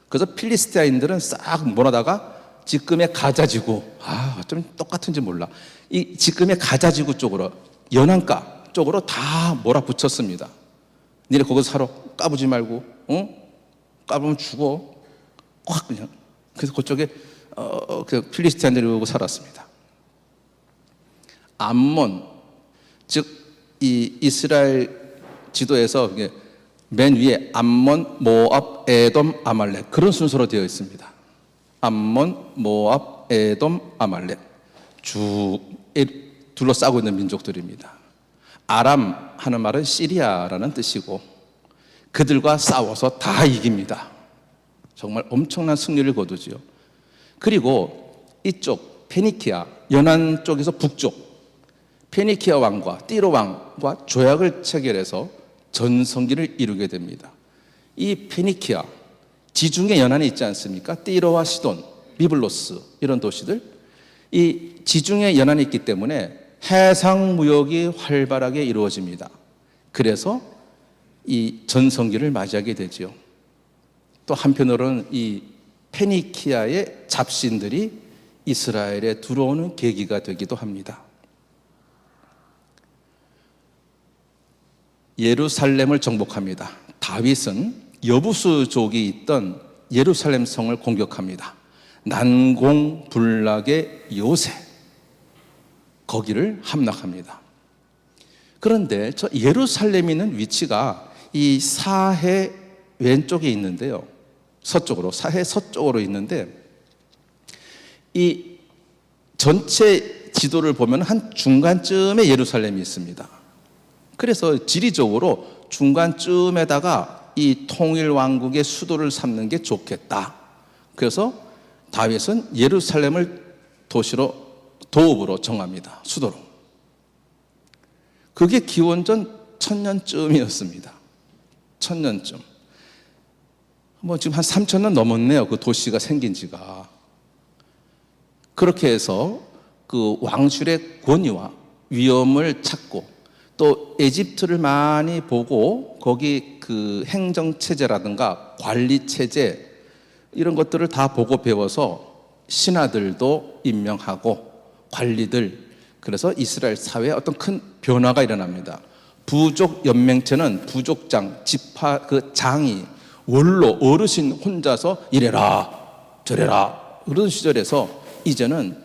그래서 필리스티아인들은 싹 몰아다가 지금의 가자지구, 좀 똑같은지 몰라. 이 지금의 가자지구 쪽으로 연안가 쪽으로 다 몰아붙였습니다. 니네 거기서 살아. 까부지 말고, 까부면 죽어. 확 그냥. 그래서 그쪽에 그 필리스티아인들이 오고 살았습니다. 암몬, 즉 이 이스라엘 지도에서 맨 위에 암몬, 모압, 에돔, 아말렉 그런 순서로 되어 있습니다. 암몬, 모압, 에돔, 아말렉 쭉 둘러싸고 있는 민족들입니다. 아람 하는 말은 시리아라는 뜻이고 그들과 싸워서 다 이깁니다. 정말 엄청난 승리를 거두지요. 그리고 이쪽 페니키아 연안 쪽에서 북쪽 페니키아 왕과 띠로 왕과 조약을 체결해서 전성기를 이루게 됩니다. 이 페니키아, 지중해 연안에 있지 않습니까? 띠로와 시돈, 비블로스 이런 도시들, 이 지중해 연안에 있기 때문에 해상 무역이 활발하게 이루어집니다. 그래서 이 전성기를 맞이하게 되죠. 또 한편으로는 이 페니키아의 잡신들이 이스라엘에 들어오는 계기가 되기도 합니다. 예루살렘을 정복합니다. 다윗은 여부수족이 있던 예루살렘 성을 공격합니다. 난공불락의 요새, 거기를 함락합니다. 그런데 저 예루살렘이 있는 위치가 이 사해 왼쪽에 있는데요. 서쪽으로, 사해 서쪽으로 있는데 이 전체 지도를 보면 한 중간쯤에 예루살렘이 있습니다. 그래서 지리적으로 중간쯤에다가 이 통일 왕국의 수도를 삼는 게 좋겠다. 그래서 다윗은 예루살렘을 도읍으로 정합니다. 수도로. 그게 기원전 1000년쯤이었습니다. 1000년쯤. 뭐 지금 한 3000년 넘었네요. 그 도시가 생긴 지가. 그렇게 해서 그 왕실의 권위와 위엄을 찾고 또 에집트를 많이 보고 거기 그 행정체제라든가 관리체제 이런 것들을 다 보고 배워서 신하들도 임명하고 관리들, 그래서 이스라엘 사회에 어떤 큰 변화가 일어납니다. 부족 연맹체는 부족장, 지파 그 장이 원로 어르신 혼자서 이래라 저래라 그런 시절에서 이제는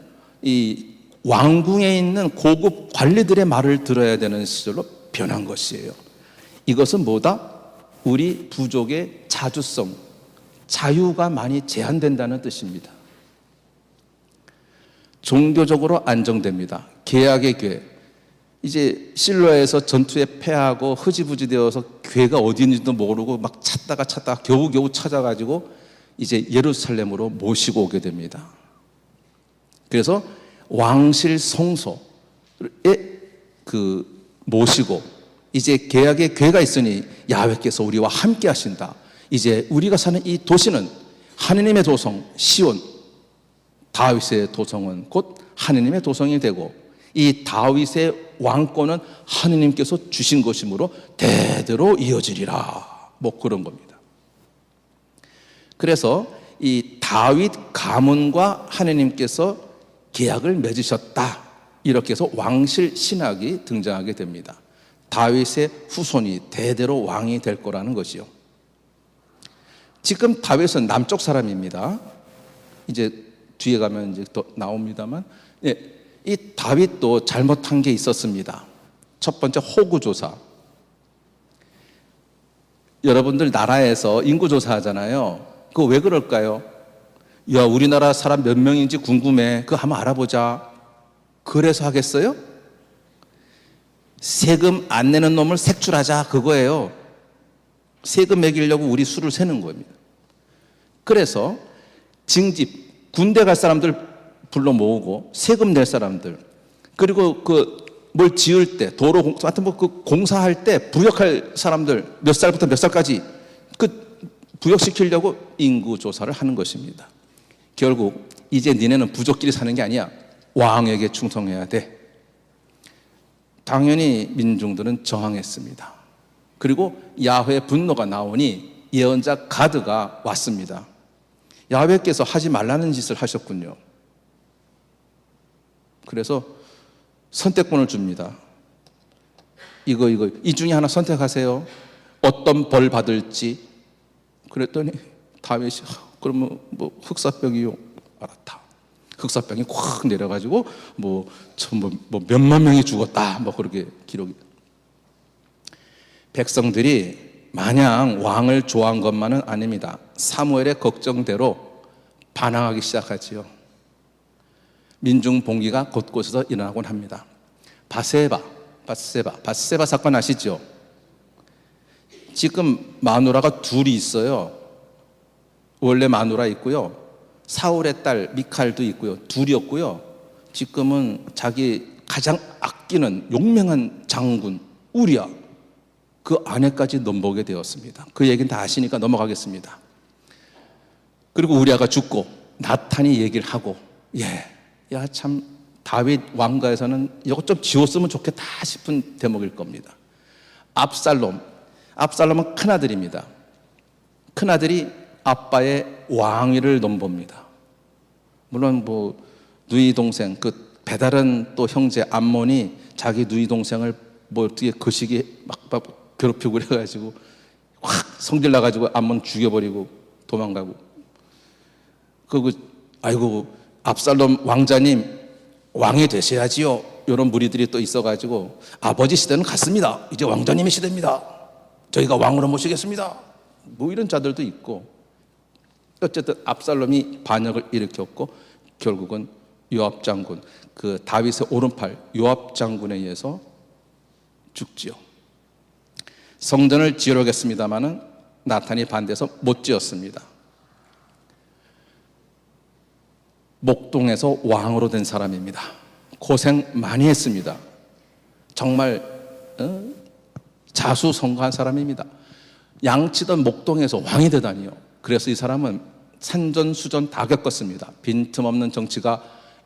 이 왕궁에 있는 고급 관리들의 말을 들어야 되는 시절로 변한 것이에요. 이것은 뭐다? 우리 부족의 자주성, 자유가 많이 제한된다는 뜻입니다. 종교적으로 안정됩니다. 계약의 궤. 이제 실로에서 전투에 패하고 흐지부지 되어서 궤가 어디 있는지도 모르고 막 찾다가 겨우겨우 찾아가지고 이제 예루살렘으로 모시고 오게 됩니다. 그래서 왕실 성소에 모시고 이제 계약의 궤가 있으니 야훼께서 우리와 함께 하신다. 이제 우리가 사는 이 도시는 하느님의 도성 시온, 다윗의 도성은 곧 하느님의 도성이 되고 이 다윗의 왕권은 하느님께서 주신 것이므로 대대로 이어지리라. 뭐 그런 겁니다. 그래서 이 다윗 가문과 하느님께서 계약을 맺으셨다. 이렇게 해서 왕실 신학이 등장하게 됩니다. 다윗의 후손이 대대로 왕이 될 거라는 것이요. 지금 다윗은 남쪽 사람입니다. 이제 뒤에 가면 이제 또 나옵니다만, 예, 이 다윗도 잘못한 게 있었습니다. 첫 번째 호구조사. 여러분들 나라에서 인구조사 하잖아요. 그거 왜 그럴까요? 야, 우리나라 사람 몇 명인지 궁금해. 그거 한번 알아보자. 그래서 하겠어요? 세금 안 내는 놈을 색출하자. 그거예요. 세금 매기려고 우리 수를 세는 겁니다. 그래서 징집, 군대 갈 사람들 불러 모으고 세금 낼 사람들, 그리고 그 뭘 지을 때 도로 하여튼 뭐 그 공사할 때 부역할 사람들 몇 살부터 몇 살까지 그 부역시키려고 인구 조사를 하는 것입니다. 결국 이제 니네는 부족끼리 사는 게 아니야. 왕에게 충성해야 돼. 당연히 민중들은 저항했습니다. 그리고 야훼의 분노가 나오니 예언자 가드가 왔습니다. 야훼께서 하지 말라는 짓을 하셨군요. 그래서 선택권을 줍니다. 이 중에 하나 선택하세요. 어떤 벌 받을지. 그랬더니 다윗이 그러면 뭐 흑사병이요. 알았다. 흑사병이 콱 내려가지고 뭐 몇만 명이 죽었다. 뭐 그렇게 기록이. 백성들이 마냥 왕을 좋아한 것만은 아닙니다. 사무엘의 걱정대로 반항하기 시작하지요. 민중 봉기가 곳곳에서 일어나곤 합니다. 바세바 사건 아시죠? 지금 마누라가 둘이 있어요. 원래 마누라 있고요. 사울의 딸 미칼도 있고요. 둘이었고요. 지금은 자기 가장 아끼는 용맹한 장군 우리야, 그 아내까지 넘보게 되었습니다. 그 얘기는 다 아시니까 넘어가겠습니다. 그리고 우리아가 죽고 나탄이 얘기를 하고, 야 참 다윗 왕가에서는 이거 좀 지웠으면 좋겠다 싶은 대목일 겁니다. 압살롬은 큰아들입니다. 큰아들이 아빠의 왕위를 넘봅니다. 물론 뭐 누이 동생, 그 배다른 또 형제 암몬이 자기 누이 동생을 뭐 어떻게 그 시기에 막 괴롭히고 그래가지고 확 성질 나가지고 암몬 죽여버리고 도망가고, 아이고 압살롬 왕자님 왕이 되셔야지요, 이런 무리들이 또 있어가지고 아버지 시대는 갔습니다, 이제 왕자님의 시대입니다, 저희가 왕으로 모시겠습니다, 뭐 이런 자들도 있고. 어쨌든 압살롬이 반역을 일으켰고 결국은 요압 장군, 그 다윗의 오른팔 요압 장군에 의해서 죽지요. 성전을 지으려 했습니다마는 나탄이 반대해서 못 지었습니다. 목동에서 왕으로 된 사람입니다. 고생 많이 했습니다. 정말 자수성가한 사람입니다. 양치던 목동에서 왕이 되다니요. 그래서 이 사람은 산전수전 다 겪었습니다. 빈틈없는 정치가,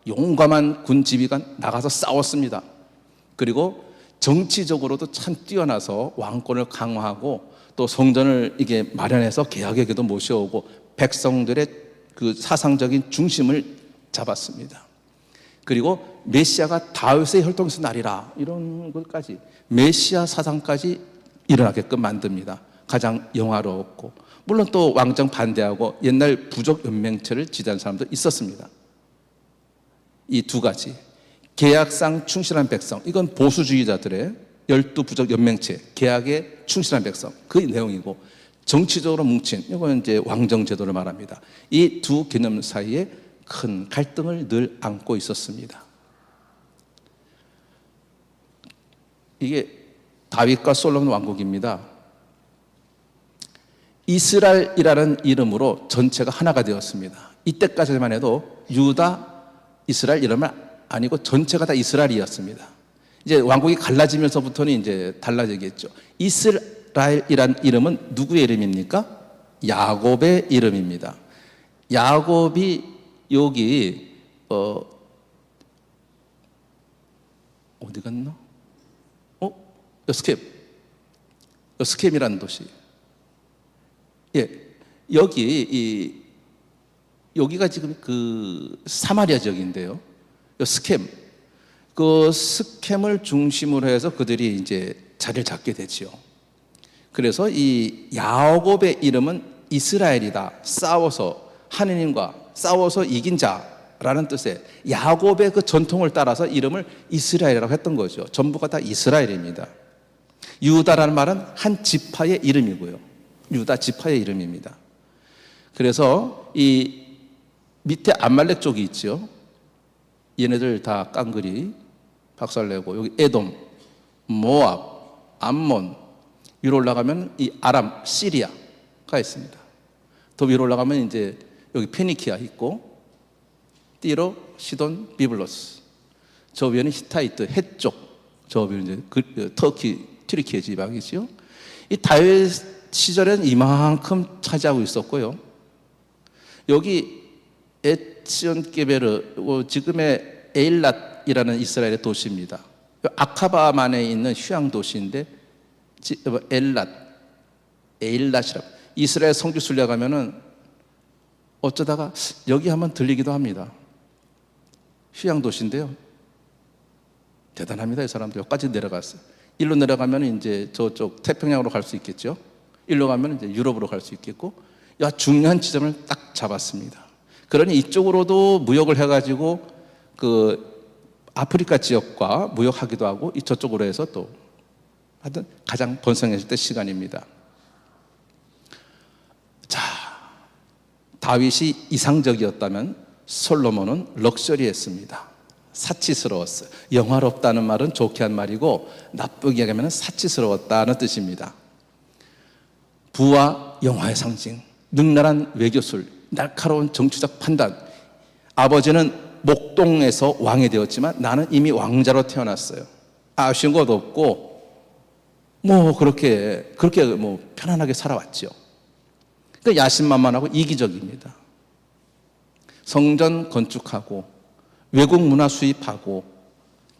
용감한 군 지휘관 나가서 싸웠습니다. 그리고 정치적으로도 참 뛰어나서 왕권을 강화하고 또 성전을 이게 마련해서 계약에게도 모셔오고 백성들의 그 사상적인 중심을 잡았습니다. 그리고 메시아가 다윗의 혈통에서 나리라, 이런 것까지, 메시아 사상까지 일어나게끔 만듭니다. 가장 영화로웠고, 물론 또 왕정 반대하고 옛날 부족 연맹체를 지지한 사람도 있었습니다. 이 두 가지, 계약상 충실한 백성, 이건 보수주의자들의 12부족 연맹체, 계약에 충실한 백성, 그 내용이고, 정치적으로 뭉친, 이건 이제 왕정제도를 말합니다. 이 두 개념 사이에 큰 갈등을 늘 안고 있었습니다. 이게 다윗과 솔로몬 왕국입니다. 이스라엘이라는 이름으로 전체가 하나가 되었습니다. 이때까지만 해도 유다, 이스라엘 이름은 아니고 전체가 다 이스라엘이었습니다. 이제 왕국이 갈라지면서부터는 이제 달라지겠죠. 이스라엘이란 이름은 누구의 이름입니까? 야곱의 이름입니다. 야곱이 여기 어디 갔나? 스켐이라는 도시. 여기가 지금 그 사마리아 지역인데요. 스켐, 그 스켐을 중심으로 해서 그들이 이제 자리를 잡게 되죠. 그래서 이 야곱의 이름은 이스라엘이다. 싸워서 하느님과 싸워서 이긴 자라는 뜻의 야곱의 그 전통을 따라서 이름을 이스라엘이라고 했던 거죠. 전부가 다 이스라엘입니다. 유다라는 말은 한 지파의 이름이고요. 유다 지파의 이름입니다. 그래서 이 밑에 암말렉 쪽이 있죠. 얘네들 다 깡그리 박살내고, 여기 에돔, 모압, 암몬, 위로 올라가면 이 아람, 시리아가 있습니다. 더 위로 올라가면 이제 여기 페니키아 있고, 띠로, 시돈, 비블로스. 저 위에는 히타이트, 해쪽. 저 위에는 이제 터키, 튀르키예 지방이죠. 이 다윗 시절에는 이만큼 차지하고 있었고요. 여기 에치온게베르, 지금의 에일랏이라는 이스라엘의 도시입니다. 아카바만에 있는 휴양 도시인데, 에일랏이라고. 이스라엘 성지순례 가면은 어쩌다가 여기 한번 들리기도 합니다. 휴양 도시인데요. 대단합니다. 이 사람들 여기까지 내려갔어요. 일로 내려가면 이제 저쪽 태평양으로 갈 수 있겠죠. 일로 가면 이제 유럽으로 갈 수 있겠고, 중요한 지점을 딱 잡았습니다. 그러니 이쪽으로도 무역을 해가지고 그 아프리카 지역과 무역하기도 하고, 이 저쪽으로 해서 또 하여튼 가장 번성했을 때 시간입니다. 자, 다윗이 이상적이었다면 솔로몬은 럭셔리했습니다. 사치스러웠어요. 영화롭다는 말은 좋게 한 말이고, 나쁘게 얘기하면 사치스러웠다는 뜻입니다. 부와 영화의 상징, 능란한 외교술, 날카로운 정치적 판단. 아버지는 목동에서 왕이 되었지만 나는 이미 왕자로 태어났어요. 아쉬운 것도 없고 뭐 그렇게 뭐 편안하게 살아왔죠. 그 야심만만하고 이기적입니다. 성전 건축하고 외국 문화 수입하고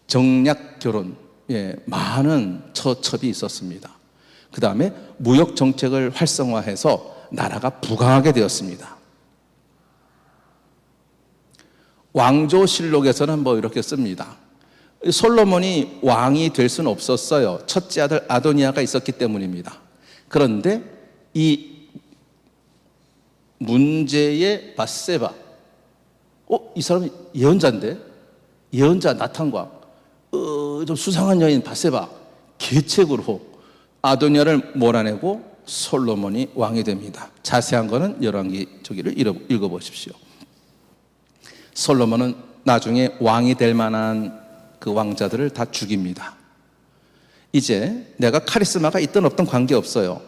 정략 결혼, 많은 처첩이 있었습니다. 그 다음에 무역 정책을 활성화해서 나라가 부강하게 되었습니다. 왕조실록에서는 뭐 이렇게 씁니다. 솔로몬이 왕이 될 수는 없었어요. 첫째 아들 아도니아가 있었기 때문입니다. 그런데 이 문제의 밧세바, 이 사람이 예언자인데, 예언자 나탄과 좀 수상한 여인 밧세바 계책으로 아도니아를 몰아내고 솔로몬이 왕이 됩니다. 자세한 거는 열왕기 저기를 읽어보십시오. 솔로몬은 나중에 왕이 될 만한 그 왕자들을 다 죽입니다. 이제 내가 카리스마가 있든 없든 관계없어요.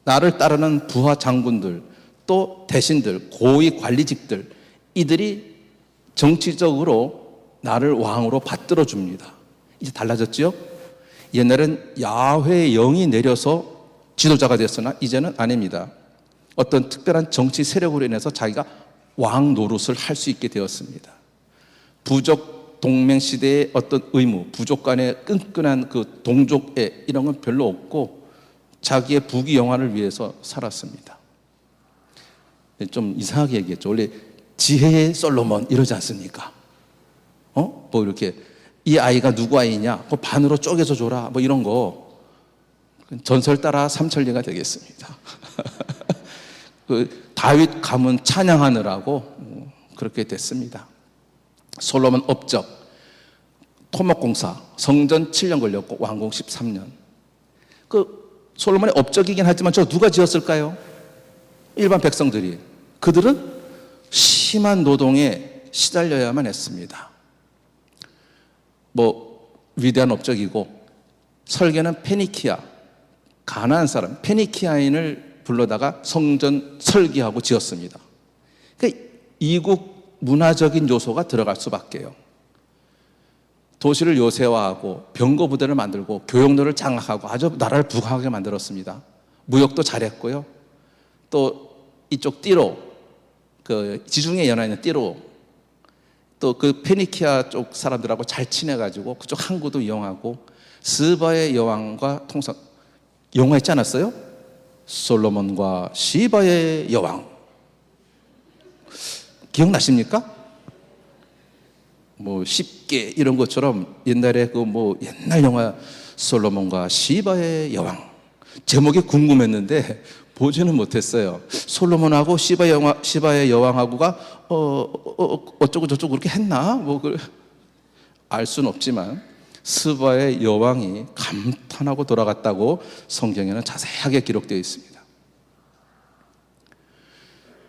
나를 따르는 부하 장군들, 또 대신들, 고위 관리직들, 이들이 정치적으로 나를 왕으로 받들어 줍니다. 이제 달라졌죠? 옛날엔 야훼의 영이 내려서 지도자가 됐으나 이제는 아닙니다. 어떤 특별한 정치 세력으로 인해서 자기가 왕 노릇을 할 수 있게 되었습니다. 부족 동맹 시대의 어떤 의무, 부족 간의 끈끈한 그 동족애 이런 건 별로 없고 자기의 부귀 영화를 위해서 살았습니다. 좀 이상하게 얘기했죠. 원래 지혜의 솔로몬 이러지 않습니까? 뭐 이렇게 이 아이가 누구 아이냐? 그 반으로 쪼개서 줘라. 뭐 이런 거 전설 따라 삼천리가 되겠습니다. 그 다윗 가문 찬양하느라고 그렇게 됐습니다. 솔로몬 업적, 토목공사, 성전 7년 걸렸고 왕궁 13년. 그 솔로몬의 업적이긴 하지만 저 누가 지었을까요? 일반 백성들이. 그들은 심한 노동에 시달려야만 했습니다. 뭐 위대한 업적이고 설계는 페니키아, 가나안 사람 페니키아인을 불러다가 성전 설계하고 지었습니다. 그러니까 이국 문화적인 요소가 들어갈 수밖에요. 도시를 요새화하고 병거 부대를 만들고 교역로를 장악하고 아주 나라를 부강하게 만들었습니다. 무역도 잘했고요. 또 이쪽 띠로, 그 지중해 연안에 있는 띠로, 또 그 페니키아 쪽 사람들하고 잘 친해가지고 그쪽 항구도 이용하고 스바의 여왕과 통상 영화 있지 않았어요? 솔로몬과 시바의 여왕. 기억나십니까? 뭐 쉽게 이런 것처럼 옛날에 그 뭐 옛날 영화 솔로몬과 시바의 여왕. 제목이 궁금했는데 보지는 못했어요. 솔로몬하고 시바의 여왕하고가 어쩌고 저쩌고 그렇게 했나? 뭐 알 수는 없지만 스바의 여왕이 감탄하고 돌아갔다고 성경에는 자세하게 기록되어 있습니다.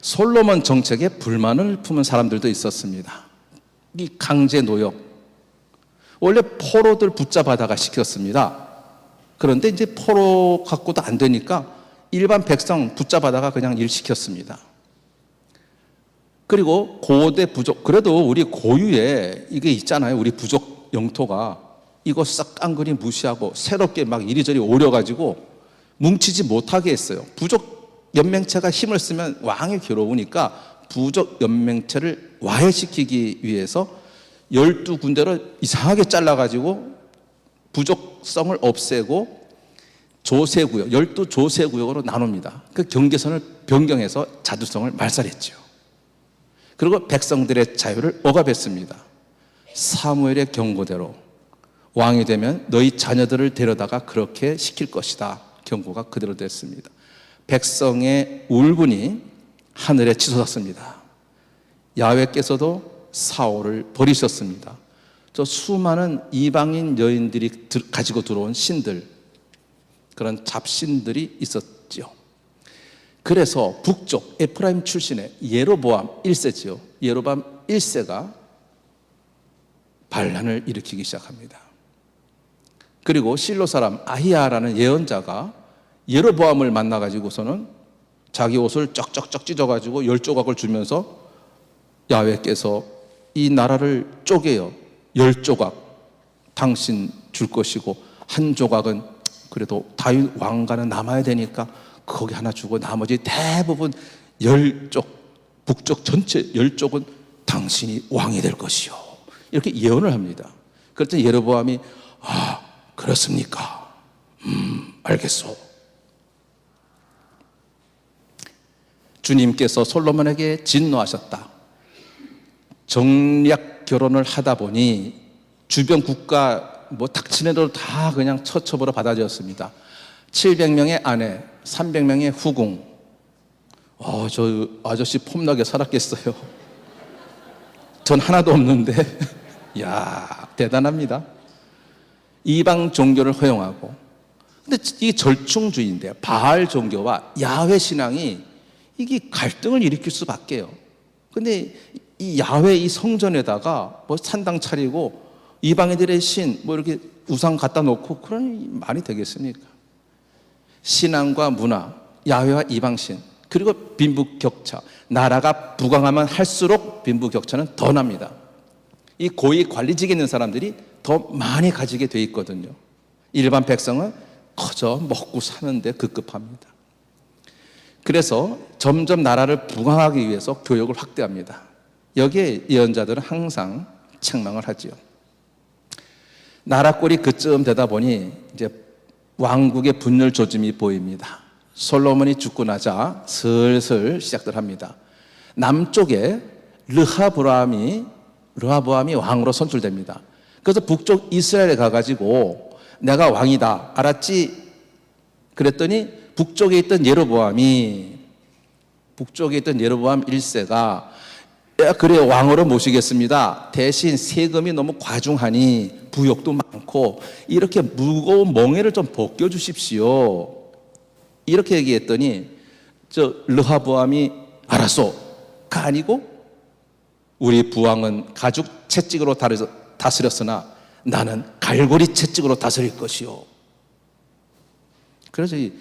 솔로몬 정책에 불만을 품은 사람들도 있었습니다. 이 강제 노역. 원래 포로들 붙잡아다가 시켰습니다. 그런데 이제 포로 갖고도 안 되니까 일반 백성 붙잡아다가 그냥 일 시켰습니다. 그리고 고대 부족, 그래도 우리 고유에 이게 있잖아요. 우리 부족 영토가. 이거 싹 깡그리 무시하고 새롭게 막 이리저리 오려가지고 뭉치지 못하게 했어요. 부족 연맹체가 힘을 쓰면 왕이 괴로우니까 부족 연맹체를 와해시키기 위해서 12군데를 이상하게 잘라가지고 부족성을 없애고 조세구역, 12조세구역으로 나눕니다. 그 경계선을 변경해서 자주성을 말살했죠. 그리고 백성들의 자유를 억압했습니다. 사무엘의 경고대로 왕이 되면 너희 자녀들을 데려다가 그렇게 시킬 것이다. 경고가 그대로 됐습니다. 백성의 울분이 하늘에 치솟았습니다. 야훼께서도 사울을 버리셨습니다. 저 수많은 이방인 여인들이 가지고 들어온 신들, 그런 잡신들이 있었죠. 그래서 북쪽 에프라임 출신의 예로보암 1세지요. 예로보암 1세가 반란을 일으키기 시작합니다. 그리고 실로 사람 아히야라는 예언자가 예로보암을 만나가지고서는 자기 옷을 쩍쩍쩍 찢어가지고 10조각을 주면서 야훼께서 이 나라를 쪼개요. 10조각 당신 줄 것이고 한 조각은 그래도 다윗 왕가는 남아야 되니까 거기 하나 주고 나머지 대부분 10쪽, 북쪽 전체 10쪽은 당신이 왕이 될 것이요. 이렇게 예언을 합니다. 그랬더니 예로보암이 그렇습니까? 알겠소. 주님께서 솔로몬에게 진노하셨다. 정략 결혼을 하다 보니 주변 국가 닥치는 대로 다 그냥 처첩으로 받아들였습니다. 700명의 아내, 300명의 후궁. 저 아저씨 폼나게 살았겠어요. 전 하나도 없는데. 야, 대단합니다. 이방 종교를 허용하고. 근데 이게 절충주의인데요. 바알 종교와 야훼 신앙이 이게 갈등을 일으킬 수밖에요. 근데 이 야훼 이 성전에다가 산당 차리고 이방인들의 신 이렇게 우상 갖다 놓고 그러니 말이 되겠습니까? 신앙과 문화, 야훼와 이방신, 그리고 빈부격차. 나라가 부강하면 할수록 빈부격차는 더 납니다. 이 고위 관리직에 있는 사람들이 더 많이 가지게 돼 있거든요. 일반 백성은 그저 먹고 사는데 급급합니다. 그래서 점점 나라를 부강하기 위해서 교육을 확대합니다. 여기에 예언자들은 항상 책망을 하지요. 나라 꼴이 그쯤 되다 보니 이제 왕국의 분열 조짐이 보입니다. 솔로몬이 죽고 나자 슬슬 시작들 합니다. 남쪽에 르하보암이 왕으로 선출됩니다. 그래서 북쪽 이스라엘에 가가지고 내가 왕이다, 알았지? 그랬더니 북쪽에 있던 예로보암 1세가 그래 왕으로 모시겠습니다. 대신 세금이 너무 과중하니 부역도 많고 이렇게 무거운 멍에를 좀 벗겨주십시오. 이렇게 얘기했더니 르하보암이 알았소가 아니고 우리 부왕은 가죽 채찍으로 다스렸으나 나는 갈고리 채찍으로 다스릴 것이요. 그래서 이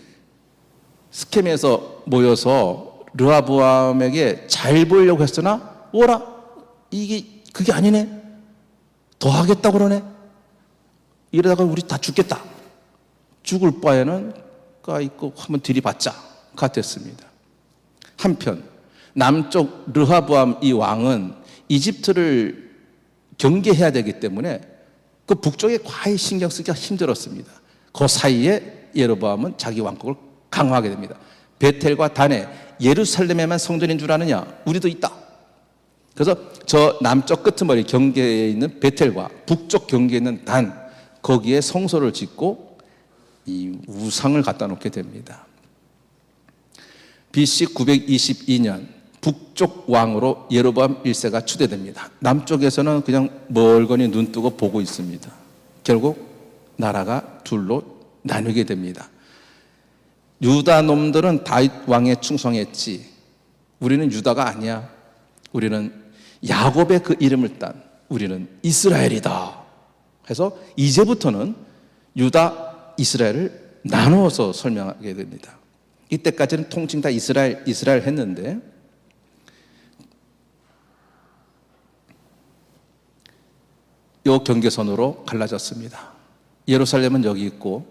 스켐에서 모여서 르하보암에게 잘 보이려고 했으나 오라 그게 아니네. 더 하겠다고 그러네. 이러다가 우리 다 죽겠다. 죽을 바에는 있고 한번 들이받자 같았습니다. 한편 남쪽 르하보암 이 왕은 이집트를 경계해야 되기 때문에 그 북쪽에 과히 신경 쓰기가 힘들었습니다. 그 사이에 예로보암은 자기 왕국을 강화하게 됩니다. 베텔과 단에 예루살렘에만 성전인 줄 아느냐? 우리도 있다. 그래서 저 남쪽 끄트머리 경계에 있는 베텔과 북쪽 경계에 있는 단, 거기에 성소를 짓고 이 우상을 갖다 놓게 됩니다. BC 922년 북쪽 왕으로 예로보암 1세가 추대됩니다. 남쪽에서는 그냥 멀거니 눈 뜨고 보고 있습니다. 결국 나라가 둘로 나뉘게 됩니다. 유다 놈들은 다윗 왕에 충성했지, 우리는 유다가 아니야. 우리는 야곱의 그 이름을 딴 우리는 이스라엘이다 해서 이제부터는 유다, 이스라엘을 나누어서 설명하게 됩니다. 이때까지는 통칭 다 이스라엘 했는데 요 경계선으로 갈라졌습니다. 예루살렘은 여기 있고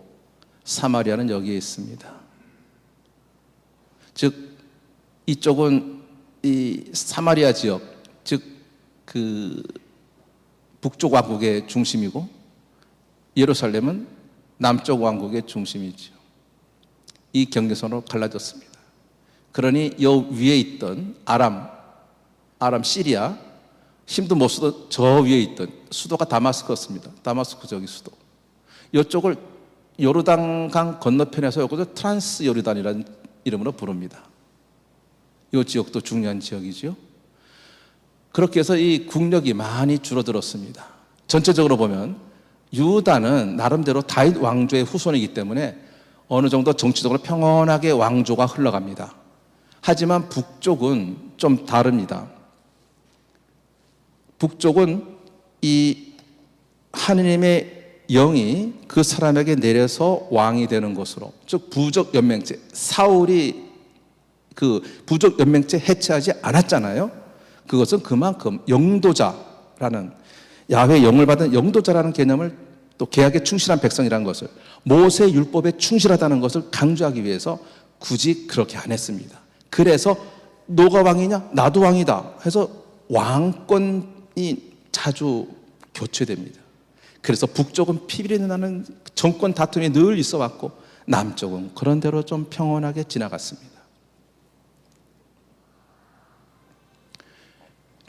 사마리아는 여기에 있습니다. 즉 이쪽은 이 사마리아 지역, 즉 그 북쪽 왕국의 중심이고 예루살렘은 남쪽 왕국의 중심이죠. 이 경계선으로 갈라졌습니다. 그러니 요 위에 있던 아람 시리아 힘도 못 쓰던 저 위에 있던 수도가 다마스커스입니다. 다마스커 저기 수도. 이쪽을 요르단강 건너편에서 여기서 트란스 요르단이라는 이름으로 부릅니다. 이 지역도 중요한 지역이죠. 그렇게 해서 이 국력이 많이 줄어들었습니다. 전체적으로 보면 유다는 나름대로 다윗 왕조의 후손이기 때문에 어느 정도 정치적으로 평온하게 왕조가 흘러갑니다. 하지만 북쪽은 좀 다릅니다. 북쪽은 이 하느님의 영이 그 사람에게 내려서 왕이 되는 것으로, 즉 부족 연맹체, 사울이 그 부족 연맹체 해체하지 않았잖아요. 그것은 그만큼 영도자, 영도자라는, 야훼 영을 받은 영도자라는 개념을, 또 계약에 충실한 백성이라는 것을, 모세 율법에 충실하다는 것을 강조하기 위해서 굳이 그렇게 안 했습니다. 그래서 너가 왕이냐? 나도 왕이다 해서 왕권이 자주 교체됩니다. 그래서 북쪽은 피비린내 나는 정권 다툼이 늘 있어 왔고, 남쪽은 그런 대로 좀 평온하게 지나갔습니다.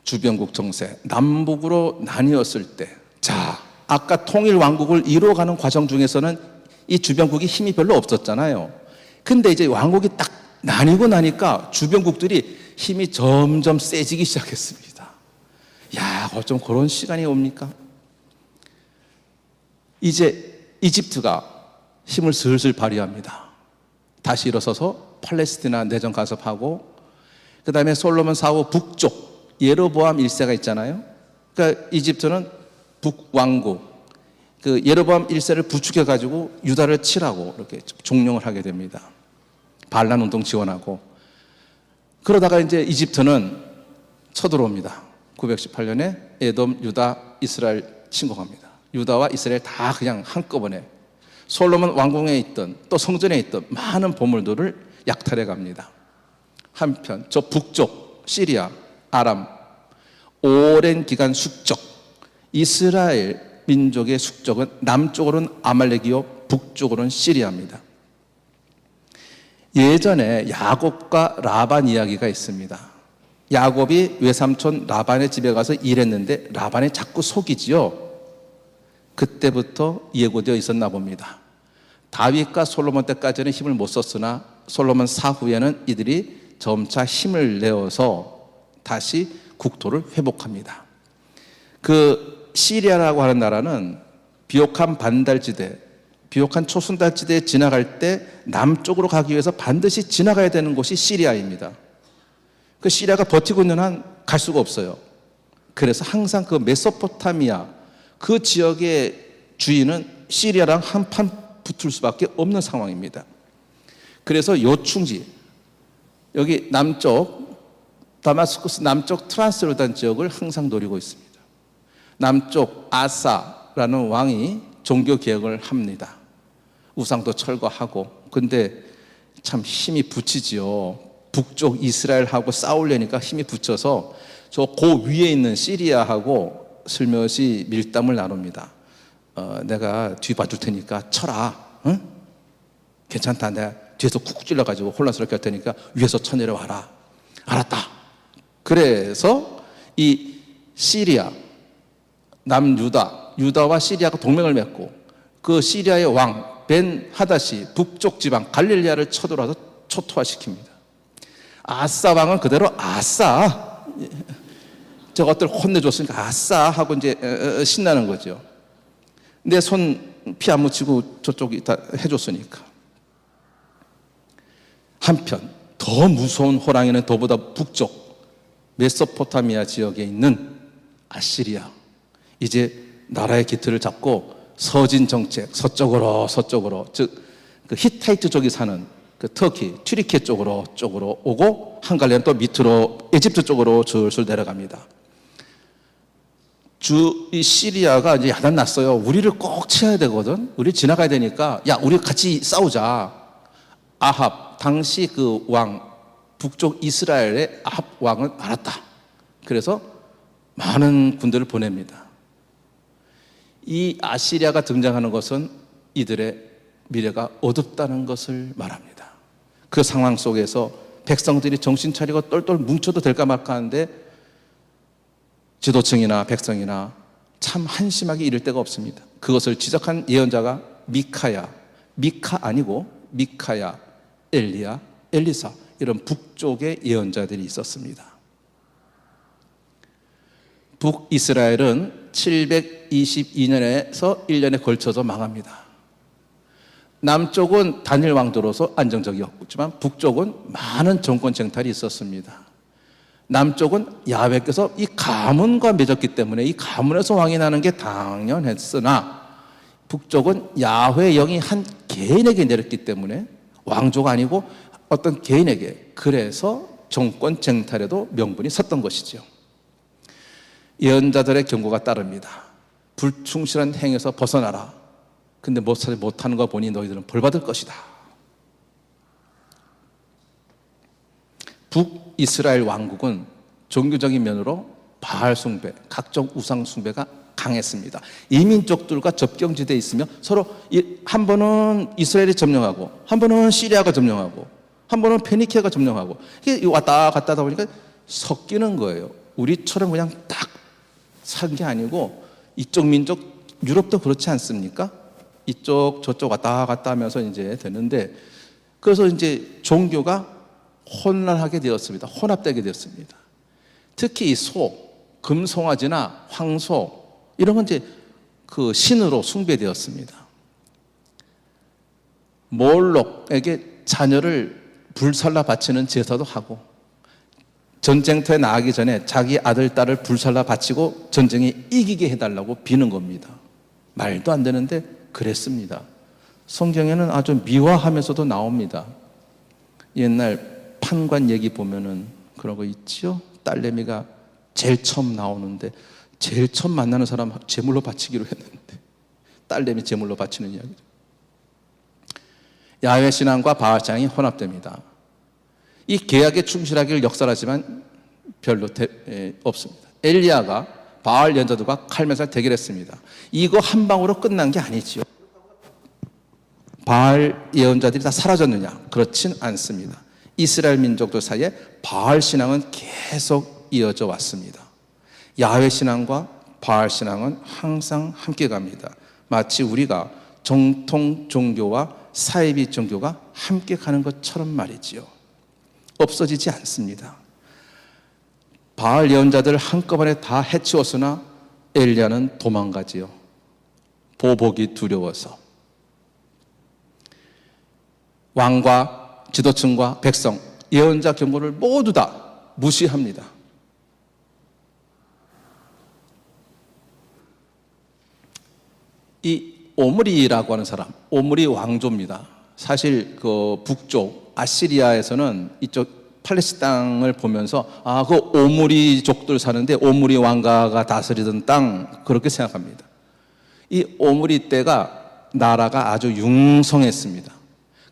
주변국 정세, 남북으로 나뉘었을 때, 자, 아까 통일 왕국을 이루어가는 과정 중에서는 이 주변국이 힘이 별로 없었잖아요. 근데 이제 왕국이 딱 나뉘고 나니까 주변국들이 힘이 점점 세지기 시작했습니다. 야, 어쩜 그런 시간이 옵니까? 이제 이집트가 힘을 슬슬 발휘합니다. 다시 일어서서 팔레스티나 내전 간섭하고, 그 다음에 솔로몬 사후 북쪽 예로보암 1세가 있잖아요. 그러니까 이집트는 북왕국, 그 예로보암 1세를 부추겨 가지고 유다를 치라고 이렇게 종용을 하게 됩니다. 반란 운동 지원하고. 그러다가 이제 이집트는 쳐들어옵니다. 918년에 에돔, 유다, 이스라엘 침공합니다. 유다와 이스라엘 다 그냥 한꺼번에 솔로몬 왕궁에 있던, 또 성전에 있던 많은 보물들을 약탈해 갑니다. 한편 저 북쪽 시리아, 아람, 오랜 기간 숙적, 이스라엘 민족의 숙적은 남쪽으로는 아말렉이요, 북쪽으로는 시리아입니다. 예전에 야곱과 라반 이야기가 있습니다. 야곱이 외삼촌 라반의 집에 가서 일했는데 라반이 자꾸 속이지요. 그때부터 예고되어 있었나 봅니다. 다윗과 솔로몬 때까지는 힘을 못 썼으나 솔로몬 사후에는 이들이 점차 힘을 내어서 다시 국토를 회복합니다. 그 시리아라고 하는 나라는 비옥한 반달지대, 비옥한 초순달지대에 지나갈 때 남쪽으로 가기 위해서 반드시 지나가야 되는 곳이 시리아입니다. 그 시리아가 버티고 있는 한 갈 수가 없어요. 그래서 항상 그 메소포타미아 그 지역의 주인은 시리아랑 한판 붙을 수밖에 없는 상황입니다. 그래서 요충지, 여기 남쪽 다마스쿠스 남쪽 트란스요르단 지역을 항상 노리고 있습니다. 남쪽 아사라는 왕이 종교 개혁을 합니다. 우상도 철거하고. 근데 참 힘이 붙이지요. 북쪽 이스라엘하고 싸우려니까 힘이 붙여서 저 그 위에 있는 시리아하고 슬며시 밀담을 나눕니다. 내가 뒤 봐줄 테니까 쳐라. 응? 괜찮다. 내가 뒤에서 쿡 찔러가지고 혼란스럽게 할 테니까 위에서 쳐내려와라. 알았다. 그래서 이 시리아, 남유다, 유다와 시리아가 동맹을 맺고, 그 시리아의 왕 벤 하닷이 북쪽 지방 갈릴리아를 쳐들어와서 초토화시킵니다. 아싸 왕은 그대로 아싸, 저것들 혼내줬으니까 아싸 하고 이제 신나는 거죠. 내 손 피 안 묻히고 저쪽이 다 해줬으니까. 한편 더 무서운 호랑이는 더보다 북쪽 메소포타미아 지역에 있는 아시리아. 이제 나라의 기틀을 잡고 서진 정책, 서쪽으로, 즉 그 히타이트족이 사는 그 터키, 튀르키예 쪽으로 오고, 한갈래는 또 밑으로 에집트 쪽으로 슬슬 내려갑니다. 이 시리아가 이제 야단 났어요. 우리를 꼭 치어야 되거든. 우리 지나가야 되니까, 야, 우리 같이 싸우자. 아합, 당시 그 왕, 북쪽 이스라엘의 아합 왕은 알았다. 그래서 많은 군대를 보냅니다. 이 아시리아가 등장하는 것은 이들의 미래가 어둡다는 것을 말합니다. 그 상황 속에서 백성들이 정신 차리고 똘똘 뭉쳐도 될까 말까 하는데 지도층이나 백성이나 참 한심하게 이를 데가 없습니다. 그것을 지적한 예언자가 미카 아니고 미카야, 엘리야, 엘리사, 이런 북쪽의 예언자들이 있었습니다. 북이스라엘은 722년에서 1년에 걸쳐서 망합니다. 남쪽은 다니엘 왕조로서 안정적이었지만 북쪽은 많은 정권 쟁탈이 있었습니다. 남쪽은 야훼께서 이 가문과 맺었기 때문에 이 가문에서 왕이 나는 게 당연했으나, 북쪽은 야훼 영이 한 개인에게 내렸기 때문에 왕조가 아니고 어떤 개인에게, 그래서 정권 쟁탈에도 명분이 섰던 것이죠. 예언자들의 경고가 따릅니다. 불충실한 행에서 벗어나라. 근데 못하는 거 보니 너희들은 벌받을 것이다. 북이스라엘 왕국은 종교적인 면으로 바알 숭배, 각종 우상 숭배가 강했습니다. 이민족들과 접경지대에 있으며 서로 한 번은 이스라엘이 점령하고 한 번은 시리아가 점령하고 한 번은 페니키아가 점령하고 이게 왔다 갔다 하다 보니까 섞이는 거예요. 우리처럼 그냥 딱 산 게 아니고 이쪽 민족, 유럽도 그렇지 않습니까? 이쪽 저쪽 왔다 갔다 하면서 이제 되는데, 그래서 이제 종교가 혼란하게 되었습니다. 혼합되게 되었습니다. 특히 이 금송아지나 황소 이런 건 이제 그 신으로 숭배되었습니다. 몰록에게 자녀를 불살라 바치는 제사도 하고, 전쟁터에 나가기 전에 자기 아들, 딸을 불살라 바치고 전쟁에 이기게 해달라고 비는 겁니다. 말도 안 되는데 그랬습니다. 성경에는 아주 미화하면서도 나옵니다. 옛날 판관 얘기 보면은 그런 거 있지요? 딸내미가 제일 처음 나오는데 제일 처음 만나는 사람 제물로 바치기로 했는데 딸내미 제물로 바치는 이야기죠. 야훼 신앙과 바알 신앙이 혼합됩니다. 이 계약에 충실하기를 역설하지만 별로 없습니다. 엘리야가 바알 예언자들과 칼면서 대결했습니다. 이거 한 방으로 끝난 게 아니지요. 바알 예언자들이 다 사라졌느냐? 그렇진 않습니다. 이스라엘 민족들 사이에 바알 신앙은 계속 이어져 왔습니다. 야훼 신앙과 바알 신앙은 항상 함께 갑니다. 마치 우리가 정통 종교와 사이비 종교가 함께 가는 것처럼 말이지요. 없어지지 않습니다. 바알 예언자들 한꺼번에 다 해치웠으나 엘리야는 도망가지요. 보복이 두려워서. 왕과 지도층과 백성, 예언자 경고를 모두 다 무시합니다. 이 오므리라고 하는 사람, 오므리 왕조입니다. 사실 그 북쪽 아시리아에서는 이쪽 팔레스타인 땅을 보면서 그 오므리족들 사는데 오므리 왕가가 다스리던 땅, 그렇게 생각합니다. 이 오므리 때가 나라가 아주 융성했습니다.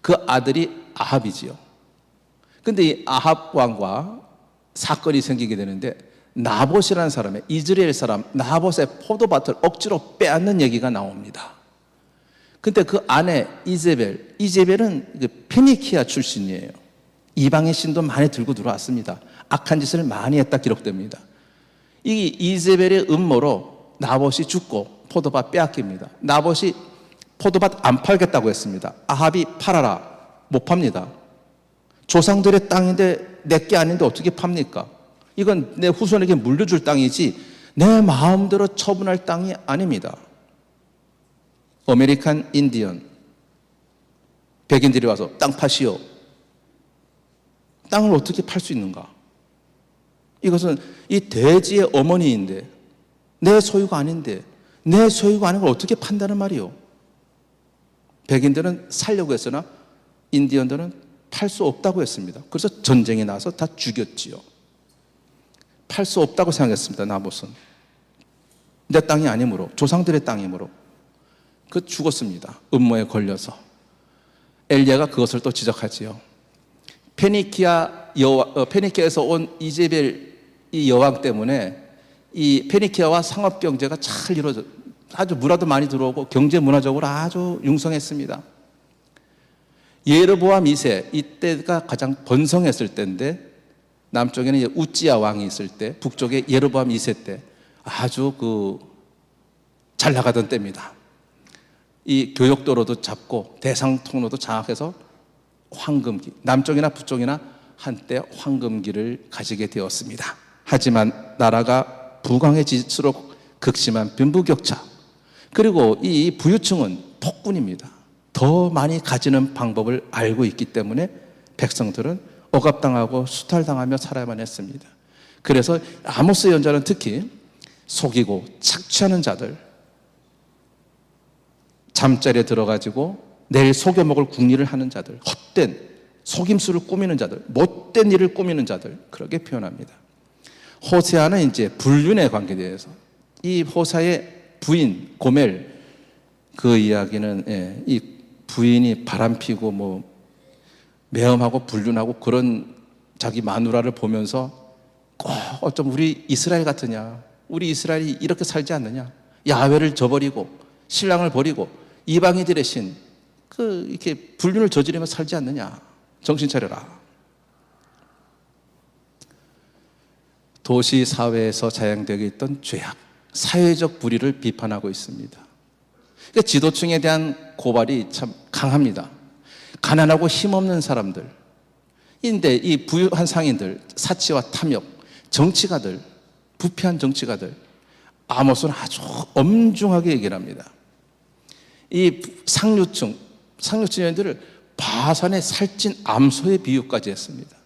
그 아들이 아합이지요. 근데 이 아합 왕과 사건이 생기게 되는데, 나봇이라는 사람의, 이즈라엘 사람 나봇의 포도밭을 억지로 빼앗는 얘기가 나옵니다. 근데 그 아내 이제벨은 페니키아 출신이에요. 이방의 신도 많이 들고 들어왔습니다. 악한 짓을 많이 했다 기록됩니다. 이 이제벨의 음모로 나봇이 죽고 포도밭 빼앗깁니다. 나봇이 포도밭 안 팔겠다고 했습니다. 아합이 팔아라. 못 팝니다. 조상들의 땅인데 내게 아닌데 어떻게 팝니까? 이건 내 후손에게 물려줄 땅이지 내 마음대로 처분할 땅이 아닙니다. 아메리칸 인디언, 백인들이 와서 땅 파시오. 땅을 어떻게 팔 수 있는가? 이것은 이 돼지의 어머니인데 내 소유가 아닌데 내 소유가 아닌 걸 어떻게 판다는 말이요? 백인들은 살려고 했으나 인디언들은 팔 수 없다고 했습니다. 그래서 전쟁이 나서 다 죽였지요. 팔 수 없다고 생각했습니다. 나봇은 내 땅이 아니므로, 조상들의 땅이므로 그 죽었습니다. 음모에 걸려서. 엘리야가 그것을 또 지적하지요. 페니키아에서 온 이제벨 이 여왕 때문에 이 페니키아와 상업 경제가 잘 이루어져, 아주 문화도 많이 들어오고 경제 문화적으로 아주 융성했습니다. 예르보암 2세, 이때가 가장 번성했을 때인데, 남쪽에는 우찌야 왕이 있을 때, 북쪽에 예르보암 2세 때 아주 잘 나가던 때입니다. 이 교역도로도 잡고 대상통로도 장악해서 황금기, 남쪽이나 북쪽이나 한때 황금기를 가지게 되었습니다. 하지만 나라가 부강해질수록 극심한 빈부격차, 그리고 이 부유층은 폭군입니다. 더 많이 가지는 방법을 알고 있기 때문에 백성들은 억압당하고 수탈당하며 살아야만 했습니다. 그래서 아모스 예언자는 특히 속이고 착취하는 자들, 잠자리에 들어가지고 내일 속여 먹을 궁리를 하는 자들, 헛된 속임수를 꾸미는 자들, 못된 일을 꾸미는 자들, 그렇게 표현합니다. 호세아는 이제 불륜의 관계에 대해서, 이 호세아의 부인 고멜, 그 이야기는 이 부인이 바람피고 뭐 매음하고 불륜하고 그런 자기 마누라를 보면서 꼭 어쩜 우리 이스라엘 같으냐, 우리 이스라엘이 이렇게 살지 않느냐, 야훼를 저버리고 신랑을 버리고 이방인들의 신 이렇게 불륜을 저지르며 살지 않느냐, 정신 차려라. 도시 사회에서 자행되고 있던 죄악, 사회적 불의를 비판하고 있습니다. 그러니까 지도층에 대한 고발이 참 강합니다. 가난하고 힘없는 사람들, 인데 이 부유한 상인들, 사치와 탐욕, 정치가들, 부패한 정치가들, 아모스는 아주 엄중하게 얘기를 합니다. 이 상류층 여인들을 바산의 살찐 암소의 비유까지 했습니다.